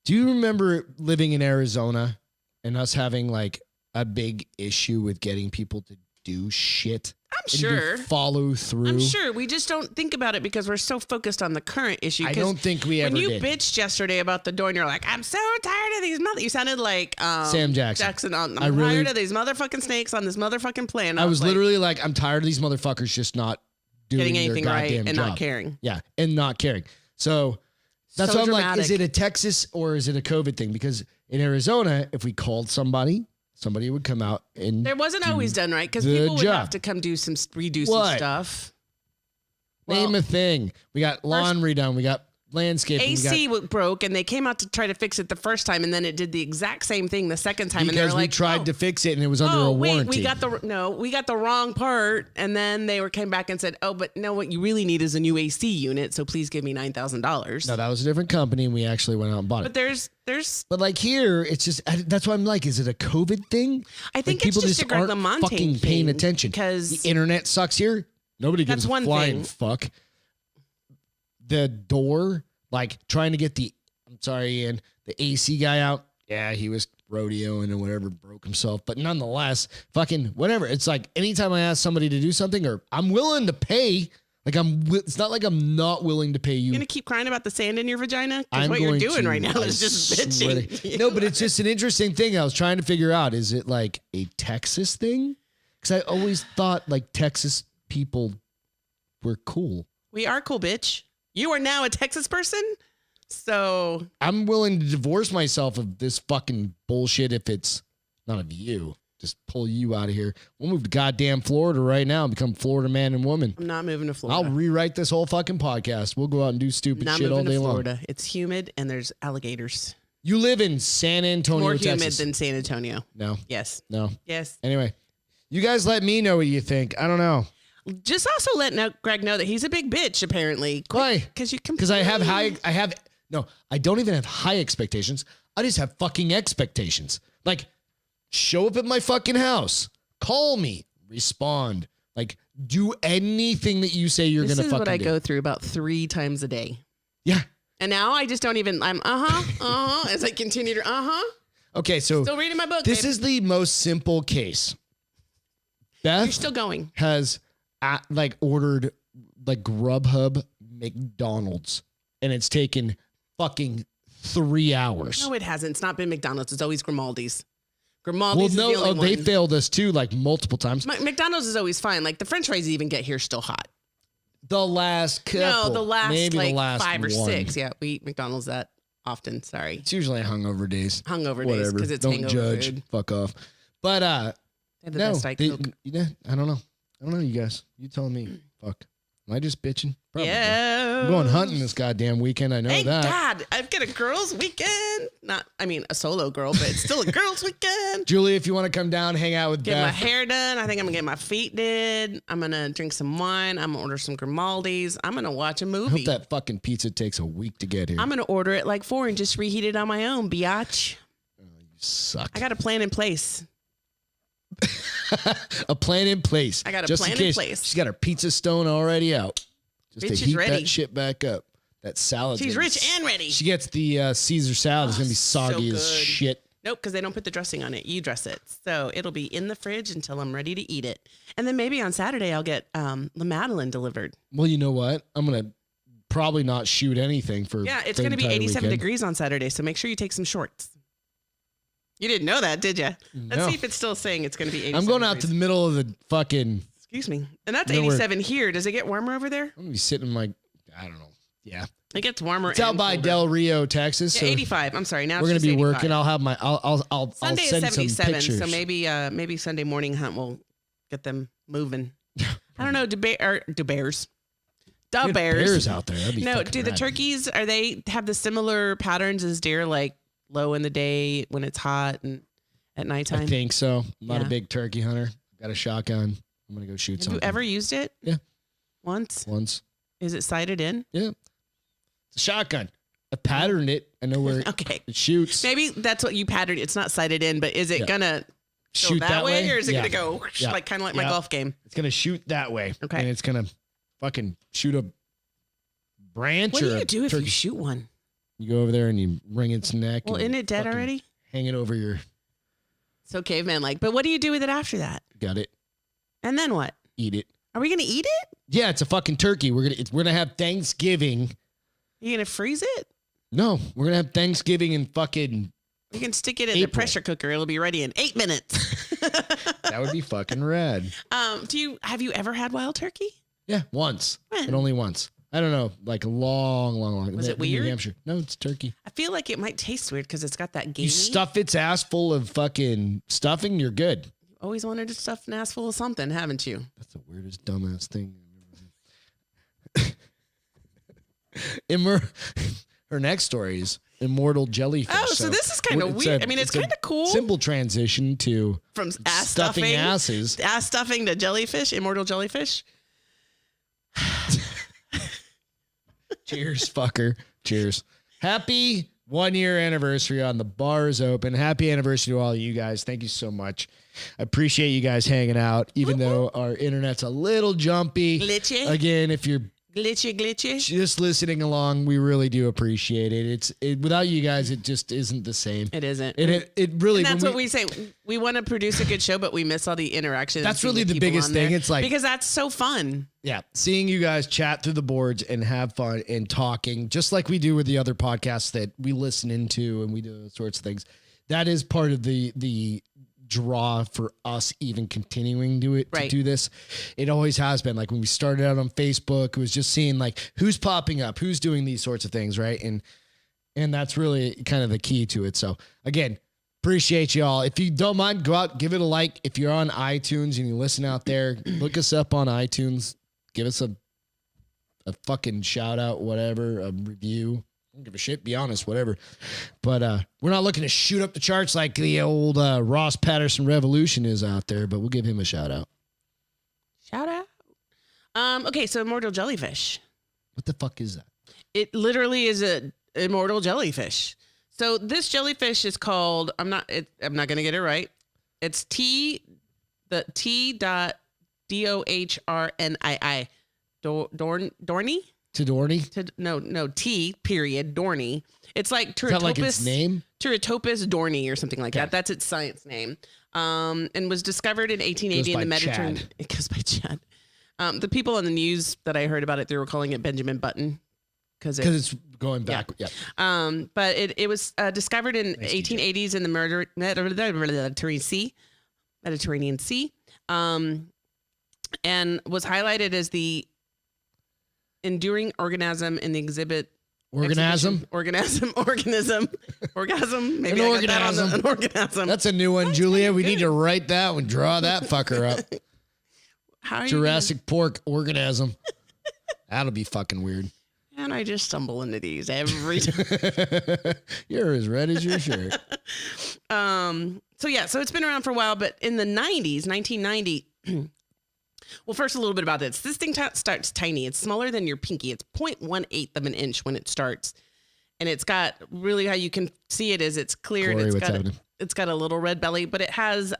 do you remember living in Arizona and us having like a big issue with getting people to do shit? I'm sure. Follow through. I'm sure. We just don't think about it because we're so focused on the current issue. I don't think we ever did. When you bitched yesterday about the door and you're like, I'm so tired of these you sounded like Sam Jackson. I'm tired of these motherfucking snakes on this motherfucking plan. I was literally like, I'm tired of these motherfuckers just not doing getting anything their right goddamn and job. not caring. Yeah, and not caring. So that's So why I'm dramatic. like, is it a Texas or is it a COVID thing? Because in Arizona, if we called somebody would come out and There wasn't always done right because the people would job. have to come redo some stuff. Name a thing. We got laundry done. We got landscaping. AC broke and they came out to try to fix it the first time and then it did the exact same thing the second time. And they were like, we tried to fix it and it was under a warranty. We got the wrong part. And then they came back and said, oh, but no, what you really need is a new AC unit. So please give me $9,000. No, that was a different company and we actually went out and bought But it. But like here, it's just, that's why I'm like, is it a COVID thing? I think like it's just a Greg LaMontagne fucking paying attention. Because the internet sucks here. Nobody gives a flying fuck. The door, like trying to get the AC guy out. Yeah, he was rodeoing or whatever, broke himself. But nonetheless, fucking whatever. It's like anytime I ask somebody to do something or I'm willing to pay, like it's not like I'm not willing to pay you. You're going to keep crying about the sand in your vagina? Because what you're doing right now is just bitching. No, but it's just an interesting thing. I was trying to figure out, is it like a Texas thing? Because I always thought like Texas people were cool. We are cool, bitch. You are now a Texas person? So I'm willing to divorce myself of this fucking bullshit if it's none of you. Just pull you out of here. We'll move to goddamn Florida right now and become Florida man and woman. I'm not moving to Florida. I'll rewrite this whole fucking podcast. We'll go out and do stupid shit all day long. Florida. It's humid and there's alligators. You live in San Antonio, More Texas. humid than San Antonio. No. Yes. No. Yes. Anyway, you guys let me know what you think. I don't know. Just also let Greg know that he's a big bitch, apparently. Why? Because I don't even have high expectations. I just have fucking expectations. Like, show up at my fucking house. Call me. Respond. Like, do anything that you say you're going to fucking do. This is what I go through about 3 times a day. Yeah. And now I just don't even, I'm as I continue to, Okay, so. Still reading my book, This is the most simple case. Beth. You're still going. Has ordered like Grubhub McDonald's and it's taken fucking 3 hours. No, it hasn't. It's not been McDonald's. It's always Grimaldi's. Grimaldi's is the only one. They failed us too, like multiple times. McDonald's is always fine. Like the French fries even get here still hot. The last couple. No, the last maybe like the last 5 or one. 6. Yeah, we eat McDonald's that often. Sorry. It's usually hungover days. Hungover days because it's Don't hangover judge. food. Fuck off. But They're the best Diet Coke. I don't know. I don't know, you guys. You tell me. Fuck. Am I just bitching? Probably. Yeah. I'm going hunting this goddamn weekend. I know Thank that. God. I've got a girls' weekend. A solo girl, but it's still a girls' weekend. Julie, if you want to come down, hang out with Get Beth. my hair done. I think I'm going to get my feet did. I'm going to drink some wine. I'm going to order some Grimaldi's. I'm going to watch a I movie. hope that fucking pizza takes a week to get here. I'm going to order it like 4 and just reheat it on my own, biatch. You suck. I got a plan in place. A plan in place. I got a just plan in place. She's got her pizza stone already out. Just Bitch to is heat ready. that shit back up. That salad. She's rich and ready. She gets the Caesar salad. It's going to be soggy as shit. Nope, because they don't put the dressing on it. You dress it. So it'll be in the fridge until I'm ready to eat it. And then maybe on Saturday I'll get La Madeleine delivered. Well, you know what? I'm going to probably not shoot anything for Yeah, it's going to be 87 degrees on Saturday. So make sure you take some shorts. You didn't know that, did you? Let's see if it's still saying it's going to be 87 I'm going out to the middle of the fucking... Excuse me. And that's 87 here. Does it get warmer over there? I'm going to be sitting in my... I don't know. Yeah. It gets warmer. It's out by Del Rio, Texas. Yeah, so 85. I'm sorry. Now we're going to be working. I'll have my... I'll Sunday send is 77. some pictures. So maybe Sunday morning hunt will get them moving. I don't know. Do bears. The bears out there. That'd be no, fucking do the rad. turkeys, are they have the similar patterns as deer, like low in the day when it's hot and at nighttime? I think so. I'm not a big turkey hunter. Got a shotgun. I'm going to go shoot Have something. you ever used it? Yeah. Once? Is it sighted in? Yeah. It's a shotgun. I patterned it. I know where okay. it shoots. Maybe that's what you patterned. It's not sighted in, but is it going to shoot that way? Or is it going to go like kind of like my golf game? It's going to shoot that way. Okay. And it's going to fucking shoot a branch what or do you do if turkey. you shoot one? You go over there and you wring its neck. Well, isn't it dead already? Hang it over your... So caveman like. But what do you do with it after that? Got it. And then what? eat it. Are we gonna eat it? Yeah, it's a fucking turkey. We're gonna have Thanksgiving. You gonna freeze it? No, we're gonna have Thanksgiving in fucking. You can stick it in the pressure cooker. It'll be ready in 8 minutes. That would be fucking rad. Have you ever had wild turkey? Yeah, once, When? but only once. I don't know, like a long. Was it weird? New Hampshire. No, it's turkey. I feel like it might taste weird because it's got that gamey. You stuff its ass full of fucking stuffing, you're good. Always wanted to stuff an ass full of something, haven't you? That's the weirdest dumbass thing I've ever heard. Her next story is Immortal Jellyfish. Oh, so this is kind of weird. It's kind of cool. Simple transition to from ass stuffing asses. Ass stuffing to jellyfish, Immortal Jellyfish. Cheers, fucker. Cheers. Happy 1 year anniversary on The Bar is Open. Happy anniversary to all of you guys. Thank you so much. I appreciate you guys hanging out, even though our internet's a little jumpy. Glitchy. Again, if you're glitchy. just listening along, we really do appreciate it. Without you guys, it just isn't the same. It isn't. It really. And that's what we say. We want to produce a good show, but we miss all the interaction. That's really the biggest thing. It's like, because that's so fun. Yeah, seeing you guys chat through the boards and have fun and talking, just like we do with the other podcasts that we listen into, and we do those sorts of things. That is part of the draw for us even continuing to do this. It always has been. Like when we started out on Facebook, it was just seeing like who's popping up, who's doing these sorts of things, right? And that's really kind of the key to it. So again, appreciate y'all. If you don't mind, go out, give it a like. If you're on iTunes and you listen out there, look us up on iTunes. Give us a fucking shout out, whatever, a review. I don't give a shit, be honest, whatever. But we're not looking to shoot up the charts like the old Ross Patterson Revolution is out there, but we'll give him a shout out. Shout out. Okay, so Immortal Jellyfish. What the fuck is that? It literally is a immortal jellyfish. So this jellyfish is called, I'm not going to get it right. It's T.Dohrii. Dorny? Tadorny? No, T period, Dorny. It's like Teratopus. Is that like its name? Teratopus dorny or something like that. That's its science name. And was discovered in 1880 in the Mediterranean. Chad. It goes by Chad. The people on the news that I heard about it, they were calling it Benjamin Button. Because it's going back. Yeah. But it was discovered in 1880s in the Mediterranean Sea. And was highlighted as the enduring organism in the exhibit. Organism. Maybe an organism. An organism. That's a new one, Julia. We need to write that one. Draw that fucker up. How are Jurassic Pork organism. That'll be fucking weird. And I just stumble into these every time. You're as red as your shirt. So it's been around for a while, but in the 90s, 1990. Well, first, a little bit about this. This thing starts tiny. It's smaller than your pinky. It's 0.18 of an inch when it starts. And it's got really how you can see it is it's clear. Corey, and it's got a little red belly, but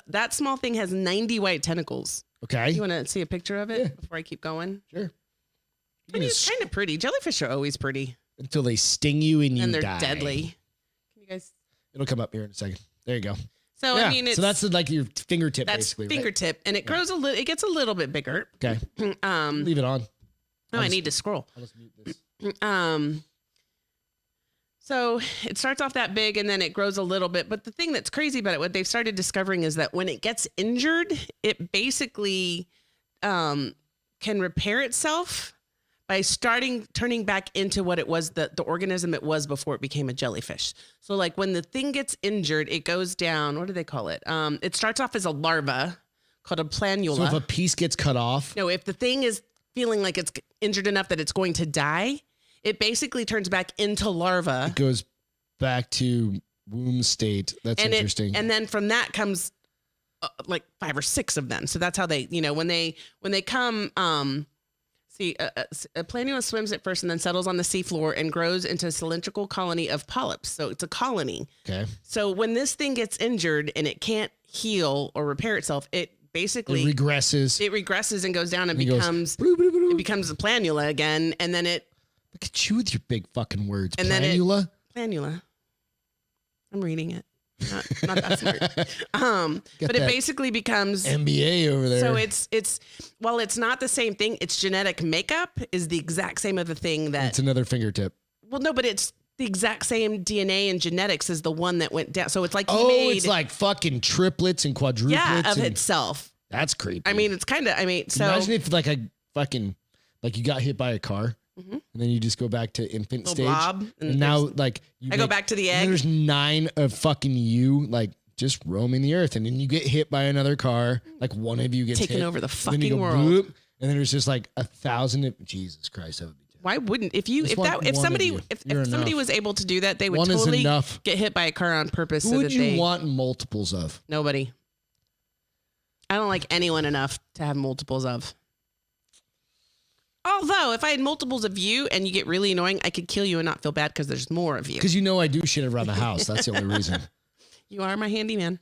that small thing has 90 white tentacles. Okay. You want to see a picture of it before I keep going? Sure. I mean, it's kind of pretty. Jellyfish are always pretty. Until they sting you and they're die. Deadly. Can you guys? It'll come up here in a second. There you go. So I mean, so that's like your fingertip, that's basically. Fingertip, right? and it grows a little. It gets a little bit bigger. Okay. Leave it on. I need to scroll. I'll just mute this. So it starts off that big, and then it grows a little bit. But the thing that's crazy about it, what they've started discovering, is that when it gets injured, it basically can repair itself by turning back into what it was, the organism it was before it became a jellyfish. So like when the thing gets injured, it goes down. What do they call it? It starts off as a larva called a planula. So if a piece gets cut off? No, if the thing is feeling like it's injured enough that it's going to die, it basically turns back into larva. It goes back to womb state. That's interesting. And then from that comes like 5 or 6 of them. So that's how they, when they come, a planula swims at first and then settles on the seafloor and grows into a cylindrical colony of polyps. So it's a colony. Okay. So when this thing gets injured and it can't heal or repair itself, it basically regresses. It regresses and goes down and becomes it becomes a planula again. And then it. Look at you with your big fucking words. And planula? Planula. I'm reading it. Not that smart. But it basically becomes MBA over there. So it's while it's not the same thing, its genetic makeup is the exact same of the thing that it's another fingertip. Well, no, but it's the exact same DNA and genetics as the one that went down. So it's like it's like fucking triplets and quadruplets of itself. That's creepy. I mean, it's kind of. I mean, so imagine if like a fucking you got hit by a car. And then you just go back to infant stage. Blob, and now, like, I go back to the egg. There's 9 of fucking you, like, just roaming the earth. And then you get hit by another car. Like, one of you gets taking hit, over the and then you fucking go, world. bloop, and then there's just like 1,000. Jesus Christ, that would be terrible. Why wouldn't if somebody was able to do that, they would totally get hit by a car on purpose. Who would you want multiples of? Nobody. I don't like anyone enough to have multiples of. Although, if I had multiples of you and you get really annoying, I could kill you and not feel bad because there's more of you. Because I do shit around the house. That's the only reason. You are my handyman.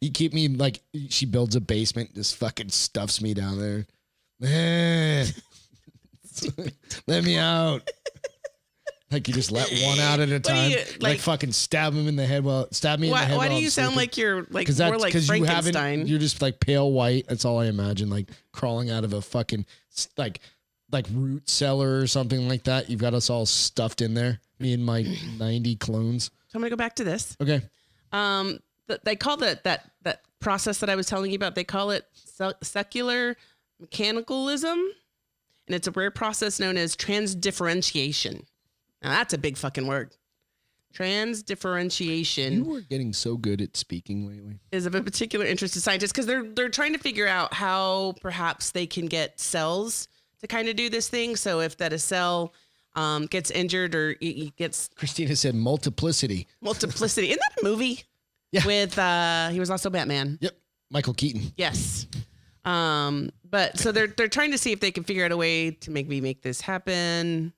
You keep me like, she builds a basement, just fucking stuffs me down there. Let me out. Like you just let one out at a time. Like fucking stab him in the head. Stab me in the head. Why do you sound like you're like more like Frankenstein? You're just like pale white. That's all I imagine. Like crawling out of a fucking like root cellar or something like that. You've got us all stuffed in there. Me and my 90 clones. So I'm gonna go back to this. Okay. They call that process that I was telling you about. They call it secular mechanicalism, and it's a rare process known as transdifferentiation. Now that's a big fucking word. Transdifferentiation. You were getting so good at speaking lately. Is of a particular interest to scientists because they're trying to figure out how perhaps they can get cells to kind of do this thing. So if a cell gets injured or it gets... Christina said multiplicity. Multiplicity. Isn't that a movie? Yeah. With, he was also Batman. Yep. Michael Keaton. Yes. But so they're trying to see if they can figure out a way to make this happen.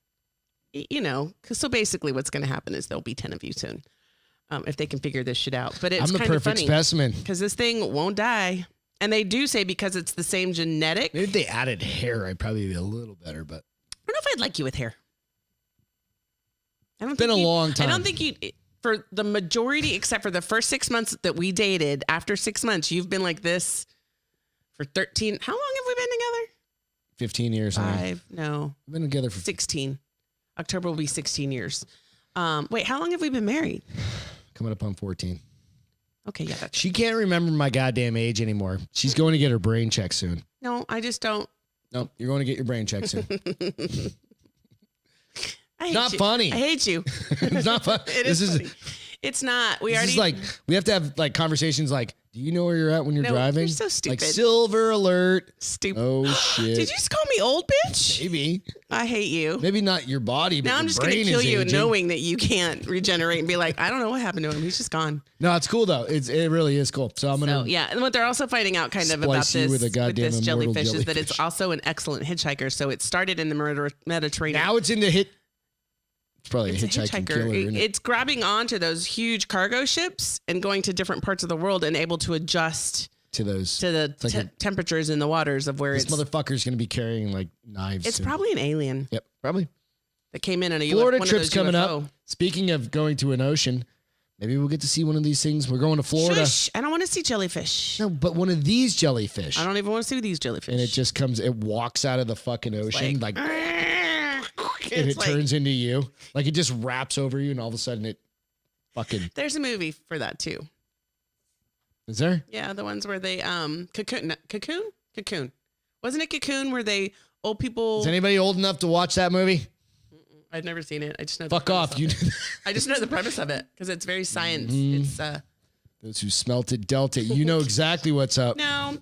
So basically what's going to happen is there'll be 10 of you soon. If they can figure this shit out. But it's I'm the kind of perfect funny specimen. because this thing won't die. And they do say because it's the same genetic. Maybe if they added hair, I'd probably be a little better, but I don't know if I'd like you with hair. It's been a long time. I don't think for the majority, except for the first 6 months that we dated, after 6 months, you've been like this for 13. How long have we been together? 15 years. 5. No. We've been together for 16. October will be 16 years. Wait, how long have we been married? Coming up on 14. Okay, yeah. She can't remember my goddamn age anymore. She's going to get her brain checked soon. No, I just don't. No, you're going to get your brain checked soon. Not funny. I hate you. It's not fun. It is funny. It's not. We have to have like conversations like, do you know where you're at when you're driving? You're so stupid. Like silver alert. Stupid. Oh shit. Did you just call me old bitch? Maybe. I hate you. Maybe not your body, but now I'm just going to kill you knowing that you can't regenerate and be like, I don't know what happened to him. He's just gone. No, it's cool though. It really is cool. So I'm going to. Yeah. And what they're also finding out kind of about this with this jellyfish is that it's also an excellent hitchhiker. So it started in the Mediterranean. Now it's into It's probably a hitchhiking killer, isn't it? It's grabbing onto those huge cargo ships and going to different parts of the world and able to adjust to the temperatures in the waters of where this motherfucker's going to be carrying like knives. It's probably an alien. Yep, probably. That came in on a Florida trip's coming up. Speaking of going to an ocean, maybe we'll get to see one of these things. We're going to Florida. Shush, I don't want to see jellyfish. No, but one of these jellyfish. I don't even want to see these jellyfish. And it walks out of the fucking ocean like and it turns into you. Like it just wraps over you and all of a sudden it fucking... There's a movie for that too. Is there? Yeah, the ones where they Cocoon. Wasn't it Cocoon where they old people... Is anybody old enough to watch that movie? I've never seen it. I just know fuck off. I just know the premise of it because it's very science. It's those who smelt it dealt it. You know exactly what's up. No,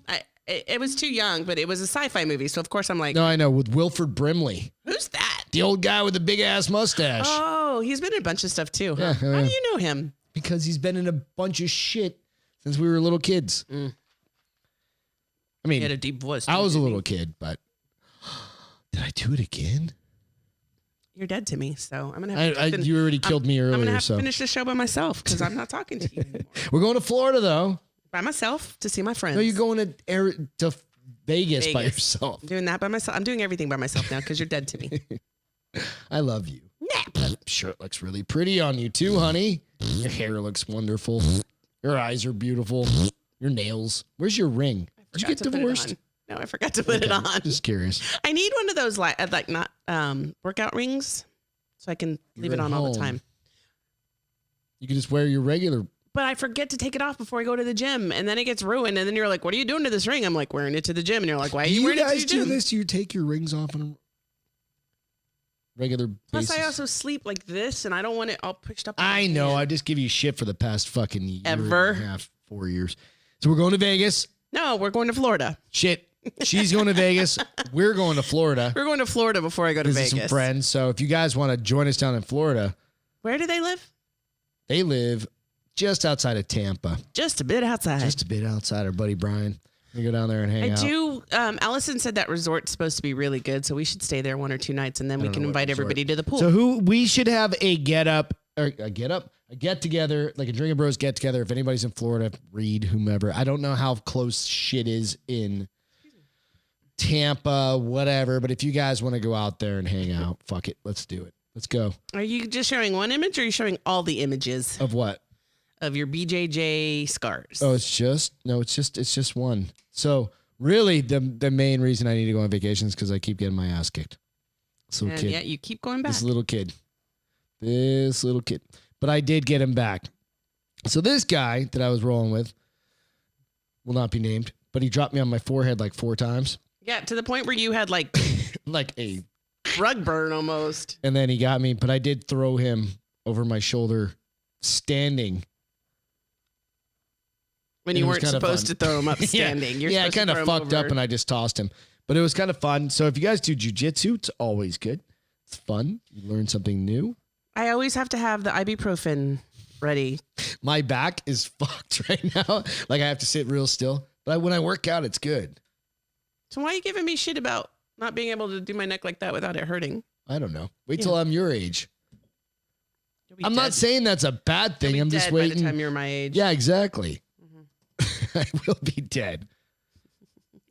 it was too young, but it was a sci-fi movie, so of course I'm like... No, I know, with Wilford Brimley. Who's that? The old guy with the big-ass mustache. Oh, he's been in a bunch of stuff, too. Huh? Yeah, How do you know him? Because he's been in a bunch of shit since we were little kids. I mean... He had a deep voice. I was a little kid, but... Did I do it again? You're dead to me, so I'm going to have to... You already killed me earlier, I'm going to have to finish the show by myself because I'm not talking to you anymore. We're going to Florida, though. By myself to see my friends. No, you're going to Vegas by yourself. I'm doing that by myself. I'm doing everything by myself now because you're dead to me. I love you. That shirt looks really pretty on you too, honey. Your hair looks wonderful. Your eyes are beautiful. Your nails. Where's your ring? Did you get divorced? No, I forgot to put it on. Just curious. I need one of those like not workout rings, so I can leave it on all the time. You can just wear your regular. But I forget to take it off before I go to the gym, and then it gets ruined. And then you're like, "What are you doing to this ring?" I'm like, "Wearing it to the gym." And you're like, "Why are you wearing it to the gym?" Do you guys do this? You take your rings off on a regular basis. Plus, I also sleep like this, and I don't want it all pushed up. I know. I just give you shit for the past fucking year and a half, 4 years. So we're going to Vegas. No, we're going to Florida. Shit. She's going to Vegas. We're going to Florida. We're going to Florida before I go to Vegas. Some friends. So if you guys want to join us down in Florida. Where do they live? They live just outside of Tampa. Just a bit outside. Just a bit outside. Our buddy Brian. We go down there and hang out. I do. Allison said that resort's supposed to be really good, so we should stay there 1 or 2 nights, and then we can invite everybody to the pool. So we should have a get together, like a Drinking Bros get together. If anybody's in Florida, Reed, whomever. I don't know how close shit is in Tampa, whatever. But if you guys want to go out there and hang out, fuck it, let's do it. Let's go. Are you just showing one image, or are you showing all the images of what? Of your BJJ scars? Oh, it's just one. So really, the main reason I need to go on vacation is because I keep getting my ass kicked. This little kid. Yeah, you keep going back. This little kid. But I did get him back. So this guy that I was rolling with will not be named, but he dropped me on my forehead like 4 times. Yeah, to the point where you had like like a rug burn almost. And then he got me, but I did throw him over my shoulder standing. When you weren't supposed to throw him up standing. Yeah, I kind of fucked up and I just tossed him. But it was kind of fun. So if you guys do jujitsu, it's always good. It's fun. You learn something new. I always have to have the ibuprofen ready. My back is fucked right now. Like I have to sit real still. But when I work out, it's good. So why are you giving me shit about not being able to do my neck like that without it hurting? I don't know. Wait till I'm your age. I'm dead. not saying that's a bad thing. I'm just waiting. By the time you're my age. Yeah, exactly. I will be dead.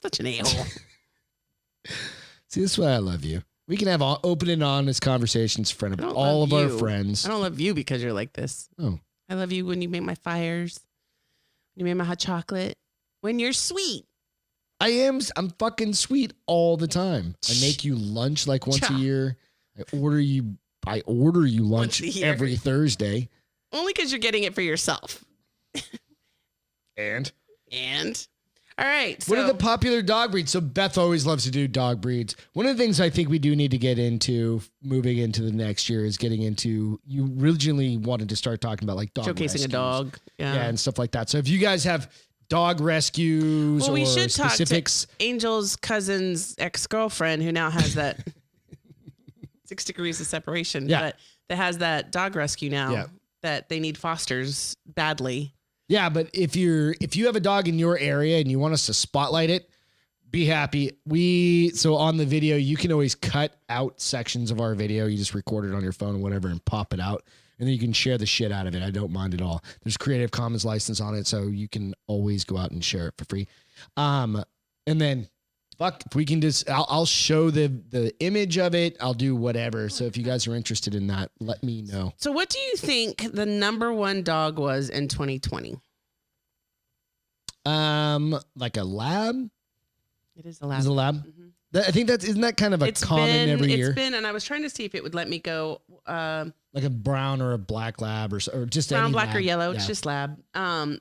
Such an a-hole. See, this is why I love you. We can have open and honest conversations in front of all of our friends. I don't love you because you're like this. Oh. I love you when you make my fires. When you make my hot chocolate. When you're sweet. I'm fucking sweet all the time. I make you lunch like once a year. I order you lunch every Thursday. Only because you're getting it for yourself. And? All right. What are the popular dog breeds? So Beth always loves to do dog breeds. One of the things I think we do need to get into moving into the next year is getting into, you originally wanted to start talking about like dog showcasing rescues. A dog. Yeah, and stuff like that. So if you guys have dog rescues we should specifics. Talk to Angel's cousin's ex-girlfriend who now has that 6 degrees of separation. Yeah. But that has that dog rescue now that they need fosters badly. Yeah, but if you have a dog in your area and you want us to spotlight it, be happy. So on the video, you can always cut out sections of our video. You just record it on your phone or whatever and pop it out. And then you can share the shit out of it. I don't mind at all. There's Creative Commons license on it, so you can always go out and share it for free. And then, if we can just, I'll show the image of it. I'll do whatever. So if you guys are interested in that, let me know. So what do you think the number 1 dog was in 2020? Like a lab? It is a lab. It's a lab? Mm-hmm. I think isn't that kind of a common every year? It's been, and I was trying to see if it would let me go. Like a brown or a black lab or just brown, any black, lab. or yellow. Yeah. It's just lab.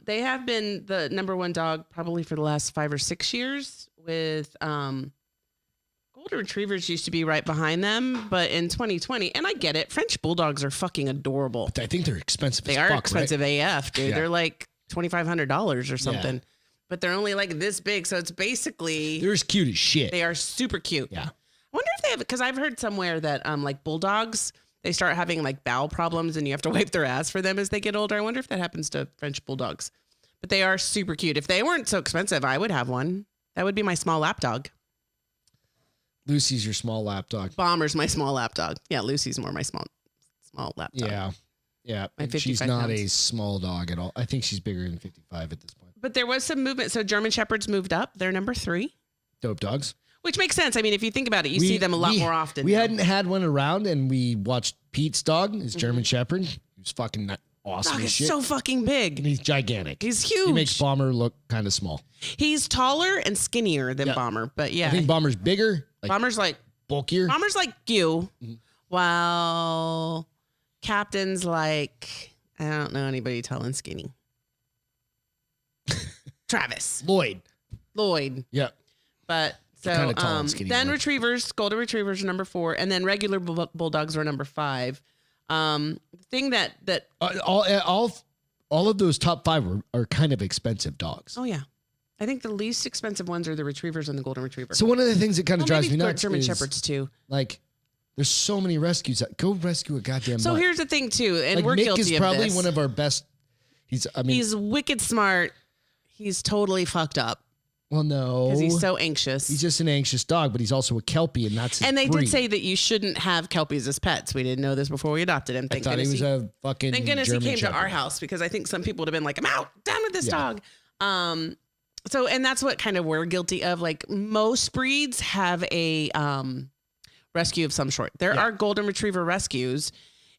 They have been the number 1 dog probably for the last 5 or 6 years. With golden retrievers used to be right behind them, but in 2020, and I get it, French bulldogs are fucking adorable. But I think they're expensive. They are expensive AF, dude. Yeah. They're like $2,500 or something. Yeah. But they're only like this big, so it's basically they're as cute as shit. They are super cute. Yeah. I wonder if they have, because I've heard somewhere that like bulldogs, they start having like bowel problems and you have to wipe their ass for them as they get older. I wonder if that happens to French bulldogs. But they are super cute. If they weren't so expensive, I would have one. That would be my small lap dog. Lucy's your small lap dog. Bomber's my small lap dog. Yeah, Lucy's more my small lap dog. Yeah. Yeah. She's not a small dog at all. I think she's bigger than 55 at this point. But there was some movement. So German Shepherds moved up. They're number 3. Dope dogs. Which makes sense. I mean, if you think about it, you see them a lot more often. We hadn't had one around, and we watched Pete's dog, his German Shepherd. He was fucking awesome Dog as is shit. so fucking big. And he's gigantic. He's huge. He makes Bomber look kind of small. He's taller and skinnier than Bomber, but yeah. I think Bomber's bigger. Bomber's like bulkier. Bomber's like you, while Captain's like, I don't know anybody telling skinny. Travis. Lloyd. Yeah. But so Kinda tall and skinny then Lloyd. retrievers, golden retrievers are number 4, and then regular bulldogs are number 5. Thing that all of those top 5 are kind of expensive dogs. oh yeah, I think the least expensive ones are the retrievers and the golden retriever. So one of the things that kind of drives me nuts German is, Shepherds too. like, there's so many rescues. Go rescue a goddamn. So mutt. here's the thing too, and like, we're Mick guilty is of probably this. one of our best. He's wicked smart. He's totally fucked up well, no, because he's so anxious. He's just an anxious dog, but he's also a Kelpie, and that's his and they breed. did say that you shouldn't have Kelpies as pets. We didn't know this before we adopted him. I thought he was a fucking. Thank goodness German he came Shepherd. to our house because I think some people would have been like, I'm out, done with this dog. So, and that's what kind of we're guilty of. Like most breeds have a rescue of some sort. There are golden retriever rescues.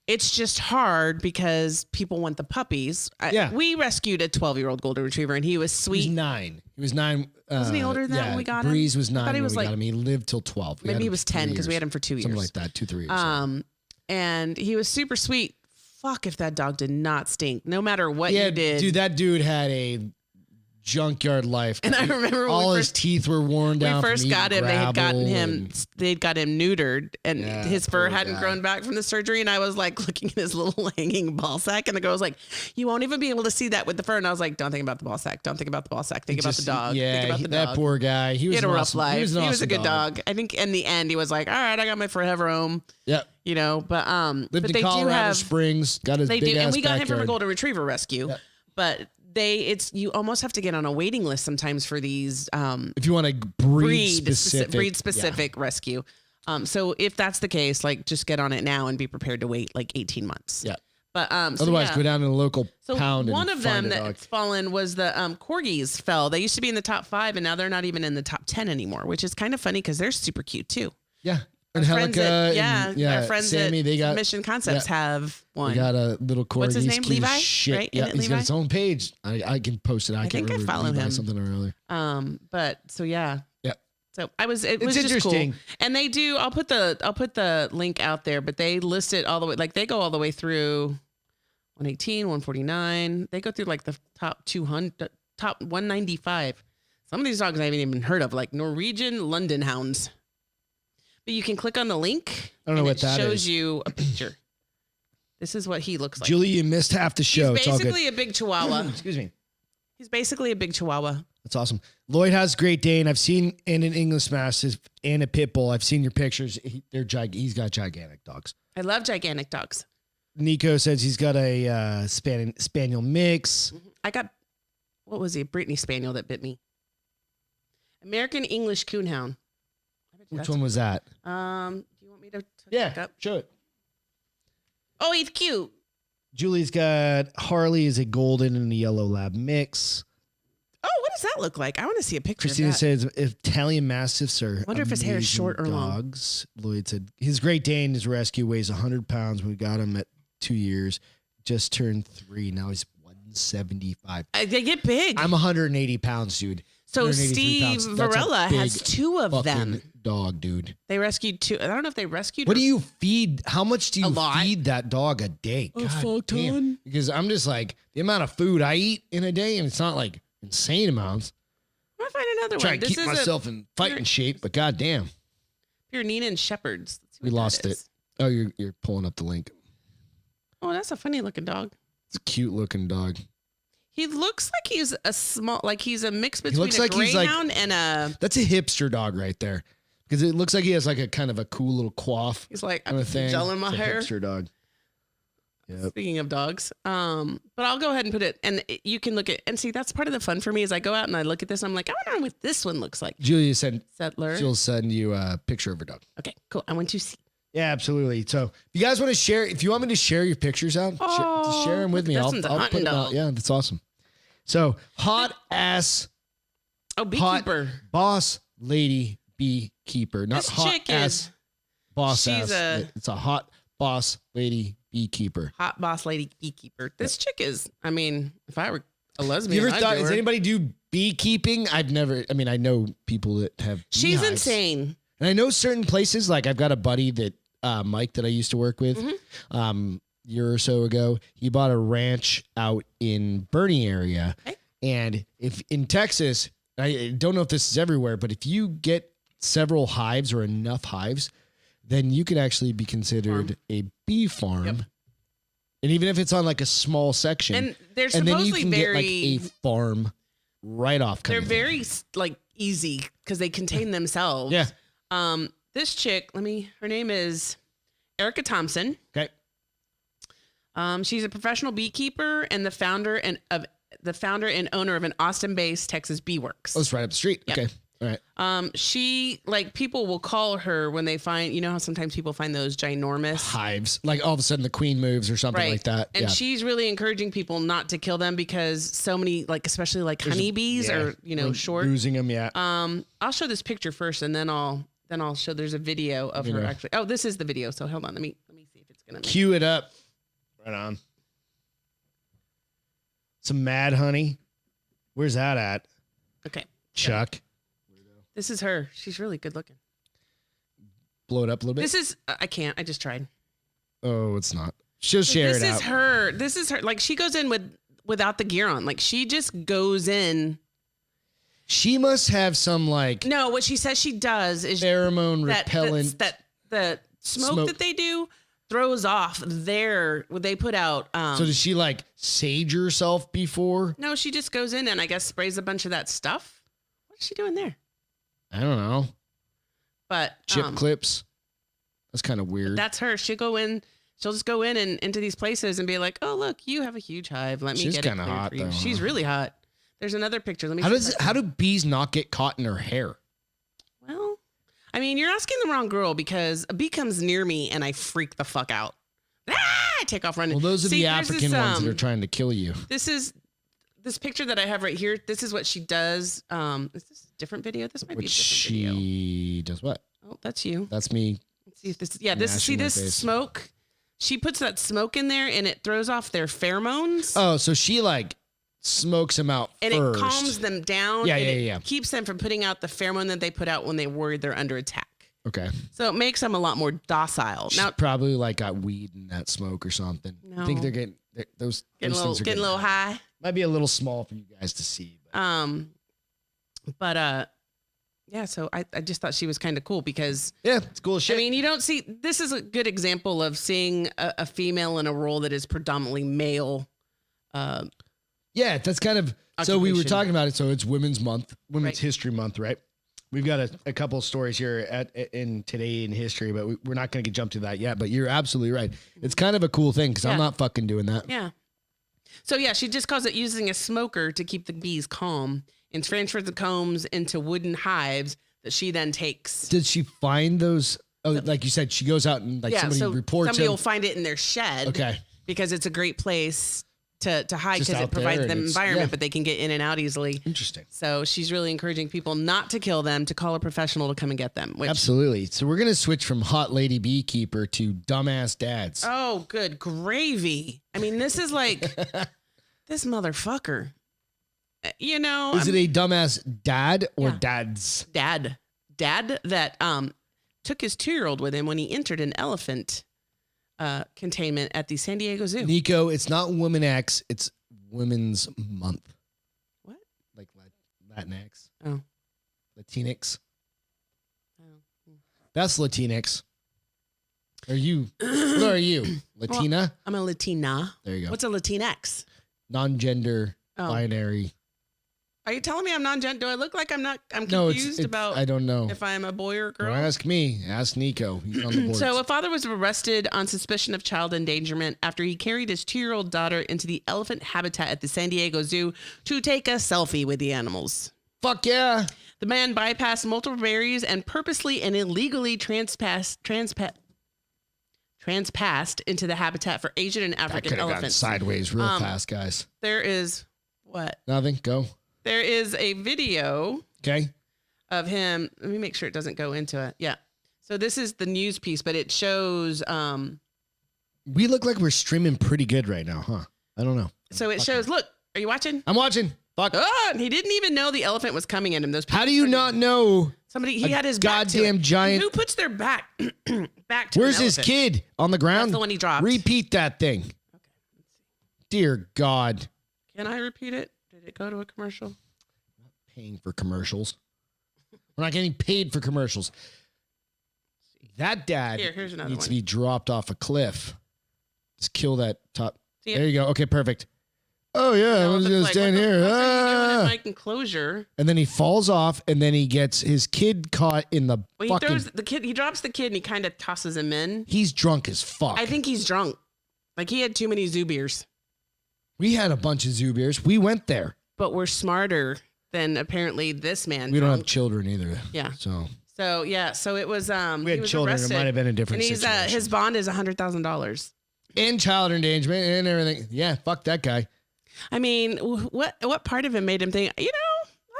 It's just hard because people want the puppies. We rescued a 12-year-old golden retriever and he was sweet. He was 9. Wasn't he older than that when we got him? Breeze was 9 I thought he when was we like, got him. He lived till 12. Maybe he was 10 because we had him for 2 years. Something like that, 2-3 years. And he was super sweet. Fuck if that dog did not stink, no matter what you did. Dude, that dude had a junkyard life. And I remember when all his teeth were worn down. We first got him. They had gotten him. They'd got him neutered, and his fur hadn't grown back from the surgery. And I was like looking at his little hanging ball sack, and the girl was like, "You won't even be able to see that with the fur." And I was like, "Don't think about the ball sack. Don't think about the ball sack. Think about the dog. Yeah, think about the that dog." poor guy. He had a rough life. He was a good dog. I think in the end, he was like, "All right, I got my forever home." Yep. You know, but lived but in they Colorado do have Springs. Got his they big do, ass and we got him from a backyard. golden retriever rescue, but. You almost have to get on a waiting list sometimes for these if you want a breed specific rescue. So if that's the case, like just get on it now and be prepared to wait like 18 months. Yeah. But otherwise, go down to the local pound. One and of them find a that's dog. fallen was the corgis fell. They used to be in the top 5, and now they're not even in the top 10 anymore, which is kind of funny because they're super cute too. Yeah. And Our friends Helica, our friends Sammy, at they got Mission Concepts have one. They got a little corgi. What's his name? Cute as Levi? shit. Right? Yeah, Isn't it he's got Levi? his own page. I can post it. I can't think I remember. follow Levi him. something or other. But so yeah. Yeah. So it was It's just interesting. cool. And they do. I'll put the link out there, but they list it all the way. Like they go all the way through 118, 149. They go through like the top 200, top 195. Some of these dogs I haven't even heard of, like Norwegian London Hounds. But you can click on the link. I don't know what that is. It shows you a picture. This is what he looks like. Julie, you missed half the show. He's It's all good. basically a big Chihuahua. Excuse me. He's basically a big Chihuahua. That's awesome. Lloyd has Great Dane. I've seen and an English Mastiff and a Pit Bull. I've seen your pictures. He's got gigantic dogs. I love gigantic dogs. Nico says he's got a Spaniel mix. I got, what was he? A Brittany Spaniel that bit me. American English Coonhound. Which one was that? Do you want me to look up? Show it. Oh, he's cute. Julie's got Harley is a golden and a yellow lab mix. Oh, what does that look like? I want to see a picture Christina of that. says Italian Mastiffs are Wonder if his hair is short or long. dogs. Lloyd said his Great Dane, his rescue, weighs 100 pounds. We got him at 2 years. Just turned 3. Now he's 175. They get big. I'm 180 pounds, dude. So Steve Varela has 2 of them. Dog, dude. They rescued 2. I don't know if they rescued. What do you feed? How much do you lot. feed that dog a day? A God fuck damn. ton. Because I'm just like the amount of food I eat in a day, and it's not like insane amounts. I'm gonna find another Try one. to keep myself in fighting shape, but goddamn, Pure Nina and Shepherds. Let's see we what that lost it. is. Oh, you're pulling up the link. Oh, that's a funny looking dog. It's a cute looking dog. He looks like he's a small, like he's a mix between looks a like he's like- greyhound and a. That's a hipster dog right there, because it looks like he has like a kind of a cool little coif He's like, kind I'm of thing. gelling my It's a hair. hipster dog. Yep. Speaking of dogs, but I'll go ahead and put it, and you can look at and see. That's part of the fun for me is I go out and I look at this. And I'm like, I wonder what this one looks like. Julia said Settler. she'll send you a picture of her dog. Okay, cool. I want to see. Yeah, absolutely. So if you guys want to share, if you want me to share your pictures out, share them with me. this I'll one's a put hunting them out. dog. Yeah, that's awesome. So hot ass, Oh, hot beekeeper. boss lady beekeeper, not This hot chick ass boss she's ass. It's a hot boss lady beekeeper. Hot boss lady beekeeper. This chick is, I mean, if I were a lesbian, You ever I'd thought, do does her. anybody do beekeeping? I've never, I mean, I know people that have She's beehives. insane. And I know certain places, like I've got a buddy that, Mike, that I used to work with year or so ago. He bought a ranch out in Bernie area. Okay. And if in Texas, I don't know if this is everywhere, but if you get several hives or enough hives, then you could actually be considered a bee farm. Yep. And even if it's on like a small section, And they're and then you supposedly can very, get like a farm right off. they're kind of very like easy because they contain themselves. Yeah. This chick, her name is Erica Thompson. Okay. She's a professional beekeeper and the founder and owner of an Austin-based Texas Bee Works. Oh, it's right up the street. Yep. Okay. All right. She like people will call her when they find, you know how sometimes people find those ginormous Hives. Like all of a sudden the queen moves or something like that. And yeah. she's really encouraging people not to kill them because so many, like especially like honeybees are, short. Losing them, yeah. I'll show this picture first and then I'll show there's a video of her actually. Oh, this is the video. So hold on, let me see if it's gonna Cue it up. Right on. Some mad honey. Where's that at? Okay. Chuck. This is her. She's really good looking. Blow it up a little bit. This is I can't. I just tried. Oh, it's not. She'll share it out. This is her. This is her. Like she goes in without the gear on. Like she just goes in. She must have some like No, what she says she does is pheromone repellent. that the smoke that they do throws off what they put out. So does she like sage herself before? No, she just goes in and I guess sprays a bunch of that stuff. What is she doing there? I don't know. But Chip clips. That's kind of weird. That's her. She'll just go in and into these places and be like, "Oh, look, you have a huge hive. Let me She's get it kinda cleared hot, for you." though, She's huh? really hot. There's another picture. Let me. How do bees not get caught in her hair? Well, I mean, you're asking the wrong girl because a bee comes near me and I freak the fuck out. Ah! I take off running. Well, those are See, the there's African this, ones that are trying to kill you. This picture that I have right here. This is what she does. Is this a different video? This might be a different video. She does what? Oh, that's you. That's me. Let's see if this. Yeah, this. See Mashing my this face. smoke. She puts that smoke in there and it throws off their pheromones. Oh, so she like smokes them out And first. it calms them down. Yeah, and yeah, it yeah. keeps them from putting out the pheromone that they put out when they worried they're under attack. Okay. So it makes them a lot more docile. She's Now, probably like got weed in that smoke or something. I think No. they're getting those getting things are a little high. Might be a little small for you guys to see. Yeah. So I just thought she was kind of cool because Yeah, it's cool as shit. I mean, you don't see. This is a good example of seeing a female in a role that is predominantly male. Yeah, that's kind of so we were Occupation. talking about it. So it's Women's Month, Women's Right. History Month, right? We've got a couple of stories here in today in history, but we're not going to jump to that yet. But you're absolutely right. It's kind of a cool thing because I'm Yeah. not fucking doing that. Yeah. So yeah, she just calls it using a smoker to keep the bees calm and transfers the combs into wooden hives that she then takes. Did she find those? Oh, like you said, she goes out and like somebody reports somebody them. will find it in their shed. Okay. Because it's a great place to hide Just because out it provides there them and it's- environment, yeah. but they can get in and out easily. Interesting. So she's really encouraging people not to kill them, to call a professional to come and get them. Which, Absolutely. So we're going to switch from hot lady beekeeper to dumbass dads. oh, good gravy. I mean, this is like this motherfucker. You know, Is it a dumbass dad or Yeah. dads? dad that took his 2-year-old with him when he entered an elephant containment at the San Diego Zoo. Nico, it's not Woman X, it's Women's Month. What? Like Latinx. Oh. Latinx. Oh. That's Latinx. Are you? What are you? Latina? I'm a Latina. There you go. What's a Latinx? Non-gender, Oh. binary. Are you telling me I'm non-gender? Do I look like I'm No, confused about I don't know. if I'm a boy or a girl? Don't ask me. Ask Nico. He's on the board. So a father was arrested on suspicion of child endangerment after he carried his 2-year-old daughter into the elephant habitat at the San Diego Zoo to take a selfie with the animals. Fuck yeah. The man bypassed multiple barriers and purposely and illegally transpassed into the habitat for Asian and That African could have gone elephants. sideways real fast, guys. There is what? Nothing. Go. There is a video Okay. of him. Let me make sure it doesn't go into it. Yeah. So this is the news piece, but it shows. We look like we're streaming pretty good right now, huh? I don't know. So it shows. Look, are you watching? I'm watching. Fuck. Oh, and he didn't even know the elephant was coming at him. How do you not know? Somebody, he had his goddamn back giant. Who puts their back back to Where's an his elephant? kid on the ground? That's the one he dropped. Repeat that thing. Okay, let's see. Dear God. Can I repeat it? Did it go to a commercial? I'm not paying for commercials. We're not getting paid for commercials. That dad Here's another needs one. to be dropped off a cliff. Just kill that top. See There you go. Okay, perfect. Oh yeah, I'm just gonna stand here. What the fuck are you doing in my enclosure? And then he falls off, and then he gets his kid caught in the Well, he fucking. throws the kid. He drops the kid, and he kind of tosses him in. He's drunk as fuck. I think he's drunk. Like he had too many zoo beers. We had a bunch of zoo beers. We went there. But we're smarter than apparently this man. We don't have children either. Yeah. So yeah. So it was. we he had was children. arrested, It might have been a different and he's situation. his bond is $100,000. And child endangerment and everything. Yeah, fuck that guy. I mean, what part of him made him think? I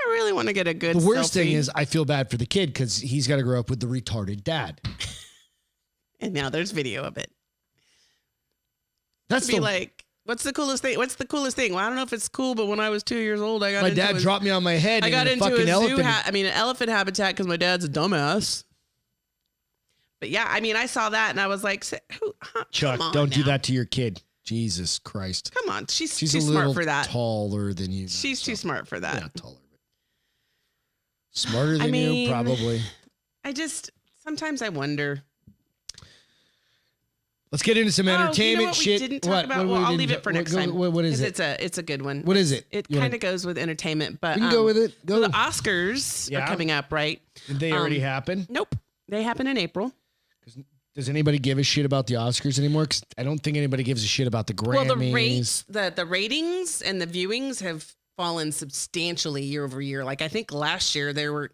really want to get a good. The worst selfie. thing is, I feel bad for the kid because he's got to grow up with the retarded dad. And now there's video of it. That's Be like, what's the coolest thing? What's the coolest thing? Well, I don't know if it's cool, but when I was 2 years old, I got my into dad dropped me on my head. I got in into fucking a elephant. an elephant habitat because my dad's a dumbass. But yeah, I mean, I saw that and I was like, Chuck, come on don't do now. that to your kid. Jesus Christ. Come on, she's She's too a smart little for that. taller than you. She's too smart for that. Not taller, but smarter than mean, you, probably. Sometimes I wonder. Let's get into some entertainment what shit. We didn't talk about. Well, I'll leave it for next time. What is it? It's a good one. What is it? It kind of goes with entertainment, but We can go with it. Go. So the Oscars are coming up, right? Did they already happen? Nope, they happen in April. Does anybody give a shit about the Oscars anymore? Because I don't think anybody gives a shit about the Grammys. Well, the ratings and the viewings have fallen substantially year over year. Like I think last year they were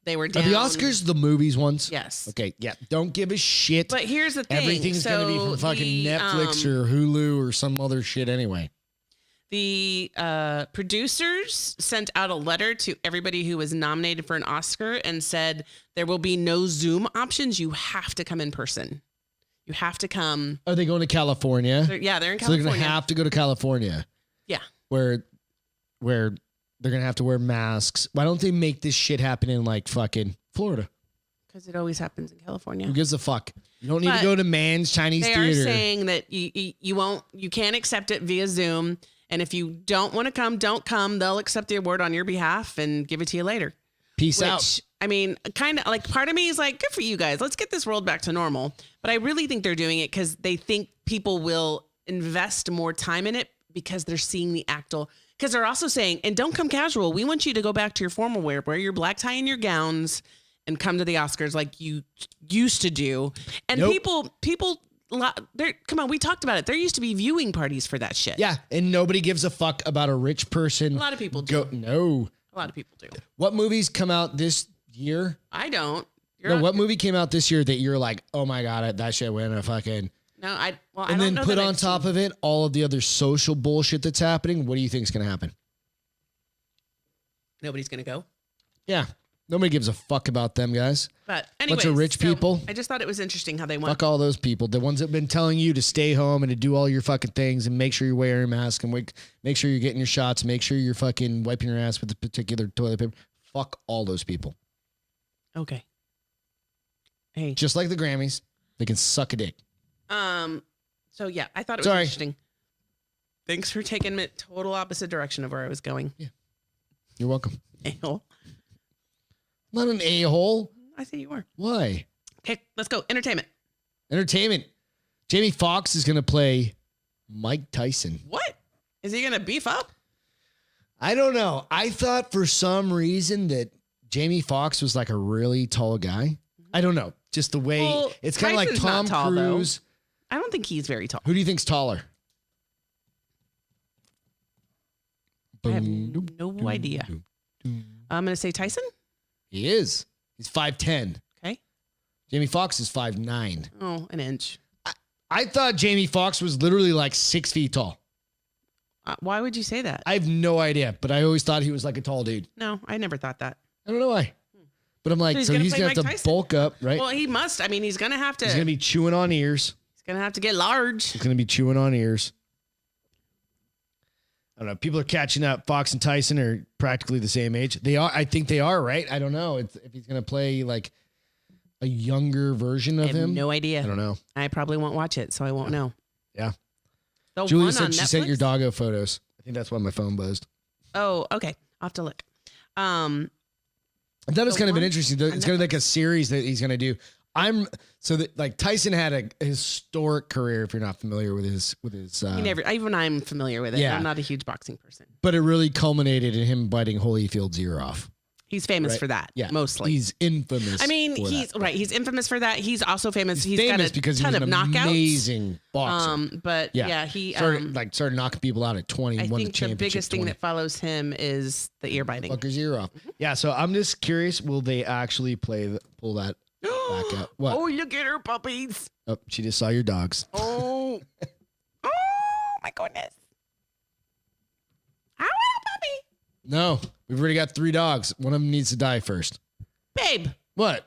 down. Are the Oscars the movies ones? Yes. Okay. Yeah. Don't give a shit. But here's the thing. Everything's gonna be from fucking Netflix or Hulu or some other shit anyway. The producers sent out a letter to everybody who was nominated for an Oscar and said there will be no Zoom options. You have to come in person. You have to come. Are they going to California? They're in So California. they're gonna have to go to California. Yeah. Where they're gonna have to wear masks. Why don't they make this shit happen in like fucking Florida? Because it always happens in California. Who gives a fuck? You don't need But to go to Mann's Chinese They Theater. are saying that you can't accept it via Zoom. And if you don't want to come, don't come. They'll accept the award on your behalf and give it to you later. Peace Which, out. I mean, kind of like part of me is like, good for you guys. Let's get this world back to normal. But I really think they're doing it because they think people will invest more time in it because they're seeing the actual. Because they're also saying, and don't come casual. We want you to go back to your formal wear your black tie and your gowns and come to the Oscars like you used to do. And Nope. people. Come on, we talked about it. There used to be viewing parties for that shit. Yeah, and nobody gives a fuck about a rich person. A lot of people do. No. A lot of people do. What movies come out this year? I don't. What movie came out this year that you're like, oh my God, that shit went a fucking. No, I And don't then know put that on I've top seen- of it all of the other social bullshit that's happening. What do you think is going to happen? Nobody's gonna go. Yeah. Nobody gives a fuck about them, guys. But anyway, Bunch of rich people. I just thought it was interesting how they went. Fuck all those people. The ones that have been telling you to stay home and to do all your fucking things and make sure you're wearing a mask and make sure you're getting your shots. Make sure you're fucking wiping your ass with a particular toilet paper. Fuck all those people. Okay. Hey. Just like the Grammys, they can suck a dick. So yeah, I thought it was interesting. Thanks for taking me total opposite direction of where I was going. Yeah. You're welcome. A-hole. Not an a-hole. I say you are. Why? Okay, let's go. Entertainment. Entertainment. Jamie Foxx is going to play Mike Tyson. What? Is he gonna beef up? I don't know. I thought for some reason that Jamie Foxx was like a really tall guy. I don't know. Just the way it's kind of like Tyson's Tom not tall, Cruise. I don't think he's very tall. Who do you think's taller? I have no idea. I'm gonna say Tyson. He is. He's 5'10". Okay. Jamie Foxx is 5'9". Oh, an inch. I thought Jamie Foxx was literally like 6 feet tall. Why would you say that? I have no idea, but I always thought he was like a tall dude. No, I never thought that. I don't know why. But I'm like, so he's going to have to bulk up, right? Well, he must. I mean, he's going to have to. He's going to be chewing on ears. He's going to have to get large. He's going to be chewing on ears. I don't know. People are catching up. Fox and Tyson are practically the same age. They are. I think they are, right? I don't know. If he's going to play like a younger version of him. I have no idea. I don't know. I probably won't watch it, so I won't know. Yeah. The Julie said she sent your doggo photos. I think that's why my phone buzzed. Oh, okay. I'll have to look. I thought it was kind of an interesting. It's going to be like a series that he's going to do. Like Tyson had a historic career. If you're not familiar with his, even I'm familiar with it. Yeah. I'm not a huge boxing person. But it really culminated in him biting Holyfield's ear off. He's famous for that. Yeah, mostly. He's infamous. I mean, he's infamous for that. He's also famous. He's famous got a because ton he was of an knockouts. Amazing boxer. But he started knocking people out at 20. I think the biggest thing that follows him is the ear biting. Fucker's ear off. Mm-hmm. Yeah. So I'm just curious. Will they actually pull that back out? What? Oh, look at her puppies. Oh, she just saw your dogs. Oh. Oh my goodness. I want a puppy. No, we've already got 3 dogs. One of them needs to die first. Babe. What?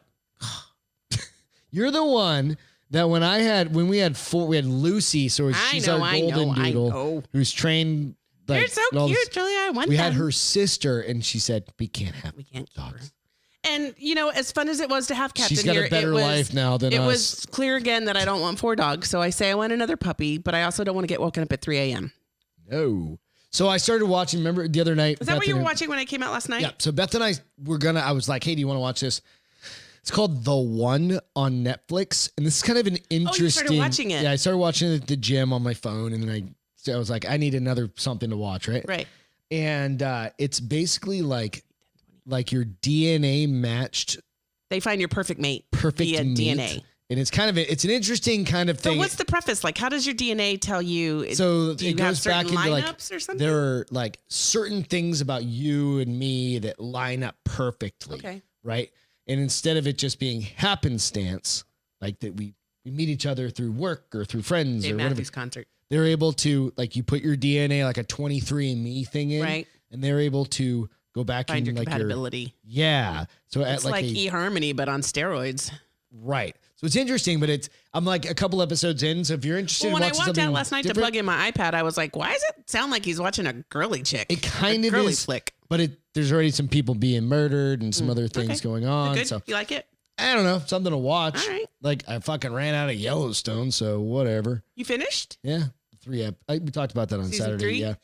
You're the one that when we had 4, we had Lucy, so she's our golden doodle who's trained. Like, you're so cute, Julia. I want We had her sister, and she said, we can't dogs. And, as fun as it was to have Captain She's got here, a better life now than us. It was clear again that I don't want 4 dogs. So I say I want another puppy, but I also don't want to get woken up at 3 a.m. No. So I started watching, remember the other night? Is that what you were watching when I came out last night? Yeah. So Beth and I I was like, hey, do you want to watch this? It's called The One on Netflix. And this is kind of an interesting. Oh, you started watching it. Yeah, I started watching it at the gym on my phone. And then I was like, I need another something to watch, right? Right. And it's basically like your DNA matched. They find your perfect mate. Perfect via mate. DNA. And it's an interesting kind of thing. So what's the preface? Like, how does your DNA tell you? So it goes back into lineups or something? There are like certain things about you and me that line up perfectly. Okay. Right. And instead of it just being happenstance, like that we meet each other through work or through friends Dave or Matthews whatever. Concert. They're able to, like, you put your DNA like a 23andMe thing in. Right. And they're able to go back find and your like compatibility. Yeah. So it's like eHarmony, but on steroids. Right. So it's interesting, but I'm like a couple episodes in. So if you're interested in watching something when I walked out last night to plug in my iPad, I was like, why does it sound like he's watching a girly chick? It kind of girly is, flick. But there's already some people being murdered and some other things going on. Good? So you like it? I don't know, something to watch. All right. Like I fucking ran out of Yellowstone, so whatever. You finished? Yeah, 3 we talked about that on season Saturday. 3? Yeah,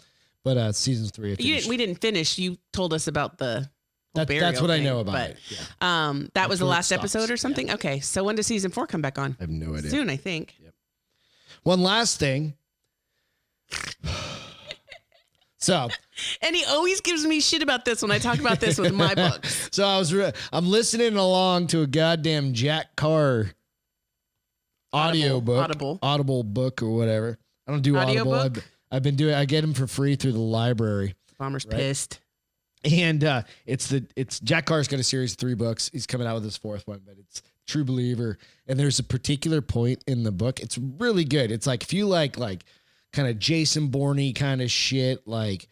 but season 3. We didn't finish. You told us about the. That's what I know about but, it. Yeah. That was the last episode or something? Yeah. Okay. So when does season 4 come back on? I have no idea. Soon, I think. Yep. One last thing. So. And he always gives me shit about this when I talk about this with my books. So I'm listening along to a goddamn Jack Carr audio book or whatever. I don't do Audible. I've been doing. I get them for free through the library. Bomber's pissed. And it's Jack Carr's got a series of 3 books. He's coming out with his 4th one, but it's True Believer. And there's a particular point in the book. It's really good. It's like if you like kind of Jason Bourne kind of shit, like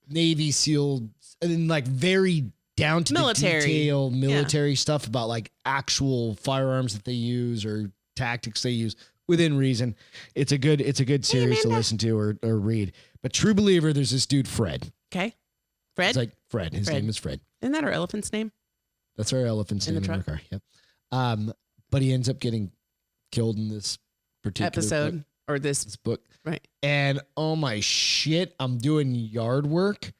Navy SEAL, and then like very down to the detail military stuff about like actual firearms that they use or tactics they use within reason. It's a good series to listen to or read. But True Believer, there's this dude Fred. Okay. Fred? It's like Fred. His name is Fred. Isn't that our elephant's name? That's our elephant's name in the car. Yep. But he ends up getting killed in this particular episode book, or this book. Right. And oh my shit, I'm doing yard work.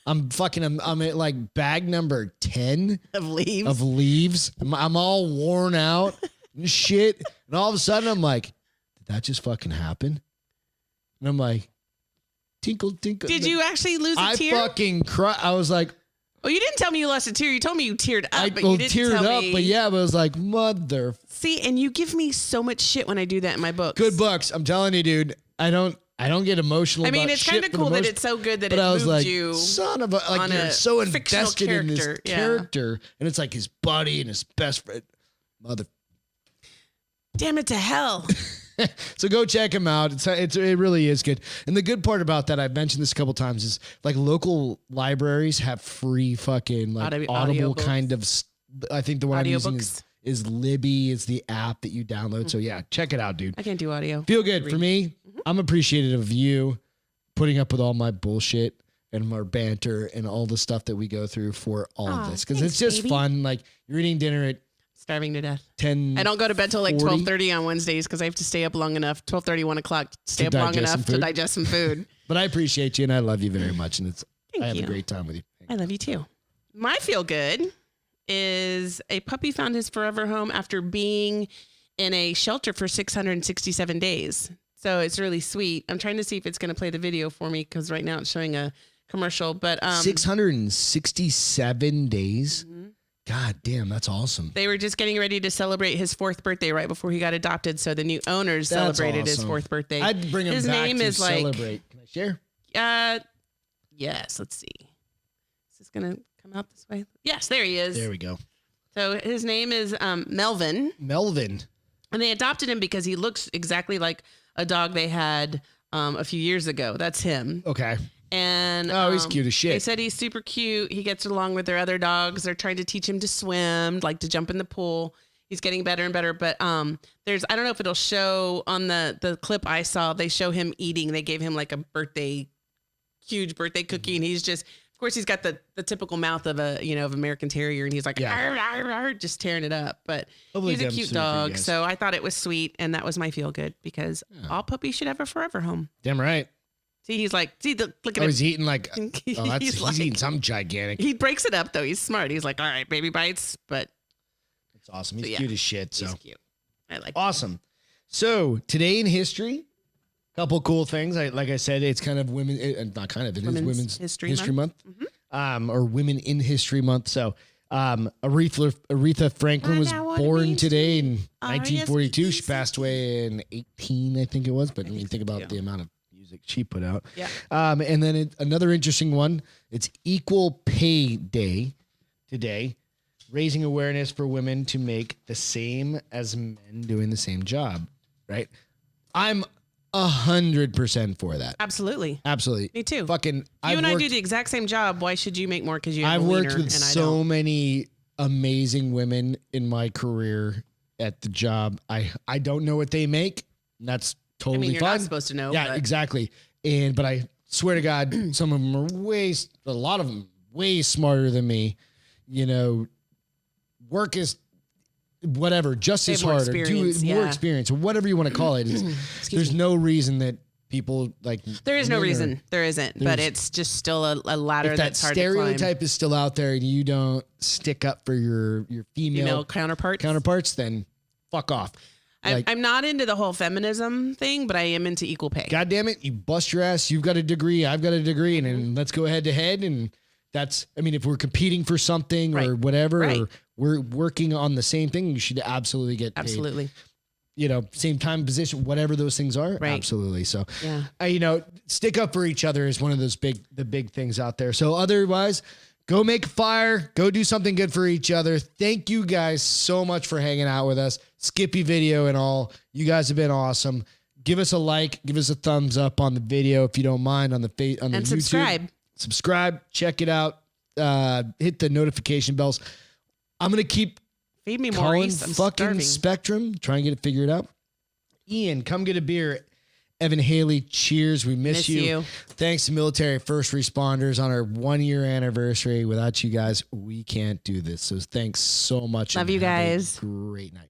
I'm at like bag number 10 of leaves. I'm all worn out and shit. And all of a sudden I'm like, did that just fucking happen? And I'm like, tinkle, tinkle. Did you actually lose a tear? I fucking cried. I was like, well, you didn't tell me you lost a tear. You told me you teared up, but you didn't tell me. But yeah, but I was like, mother. See, and you give me so much shit when I do that in my books. Good books. I'm telling you, dude. I don't get emotional. I mean, about it's kind of cool that it's so good that it moves like, you. Son of a, like you're so invested in this character, and it's like his buddy and his best friend. Mother. Damn it to hell. So go check him out. It really is good. And the good part about that, I've mentioned this a couple times, is like local libraries have free fucking like Audible kind of. I think the one I'm using is Libby. Is the app that you download. So yeah, check it out, dude. I can't do audio. Feel good for me. I'm appreciative of you putting up with all my bullshit and our banter and all the stuff that we go through for all of this, because it's just fun. Like you're eating dinner at starving to death. 10. I don't go to bed till like 12:30 on Wednesdays because I have to stay up long enough. 12:30, 1 o'clock. Stay up long enough to digest some food. But I appreciate you and I love you very much, and I have a great time with you. I love you too. My feel good is a puppy found his forever home after being in a shelter for 667 days. So it's really sweet. I'm trying to see if it's going to play the video for me because right now it's showing a commercial. But 667 days. God damn, that's awesome. They were just getting ready to celebrate his 4th birthday right before he got adopted. So the new owners celebrated his 4th birthday. I'd bring him his back name to is celebrate. Can I share? Yes. Let's see. Is this going to come out this way? Yes, there he is. There we go. So his name is Melvin. Melvin. And they adopted him because he looks exactly like a dog they had a few years ago. That's him. Okay. And he's cute as shit. They said he's super cute. He gets along with their other dogs. They're trying to teach him to swim, like to jump in the pool. He's getting better and better. But I don't know if it'll show on the clip I saw. They show him eating. They gave him like a huge birthday cookie, and he's just, of course, he's got the typical mouth of of American Terrier, and he's like arr, arr, arr, just tearing it up. But he's a cute dog, so I thought it was sweet, and that was my feel good because all puppies should have a forever home. Damn right. See, he's like, look at him. He's eating like, he's eating something gigantic. He breaks it up though. He's smart. He's like, all right, baby bites, but it's awesome. He's cute as shit. So he's cute. I like. Awesome. So today in history. Couple cool things. Like I said, it's kind of women. It is Women's History Month. Or Women in History Month. So, Aretha Franklin was born today in 1942. She passed away in 18, I think it was. But when you think about the amount of music she put out, and then another interesting one. It's Equal Pay Day today, raising awareness for women to make the same as men doing the same job. Right? I'm 100% for that. Absolutely. Me too. Fucking. You and I do the exact same job. Why should you make more? Because you have I've a worked wiener, with and so many amazing women in my career at the job. I don't know what they make. That's totally you're fine. not supposed to know. Yeah, exactly. But I swear to God, some of them are a lot of them way smarter than me. Work is whatever, just as hard, or do more experience, or whatever you want to call it. There's no reason that people like. There is no reason. There isn't, but it's just still a ladder that's hard to climb. If that stereotype is still out there and you don't stick up for your female counterparts, then fuck off. I'm not into the whole feminism thing, but I am into equal pay. God damn it, you bust your ass. You've got a degree. I've got a degree, and then let's go head to head. And if we're competing for something or whatever, or we're working on the same thing, you should absolutely get paid. Absolutely. Same time, position, whatever those things are. Right. Absolutely. So, stick up for each other is one of the big things out there. So otherwise, go make a fire, go do something good for each other. Thank you guys so much for hanging out with us. Skippy video and all. You guys have been awesome. Give us a like, give us a thumbs up on the video if you don't mind on the YouTube. Subscribe, check it out. Hit the notification bells. I'm going to keep feed me calling more. fucking Spectrum. Try and get it figured out. Ian, come get a beer. Evan Haley, cheers. We miss you. Thanks to military first responders on our 1-year anniversary. Without you guys, we can't do this. So thanks so much. Love you guys. Great night.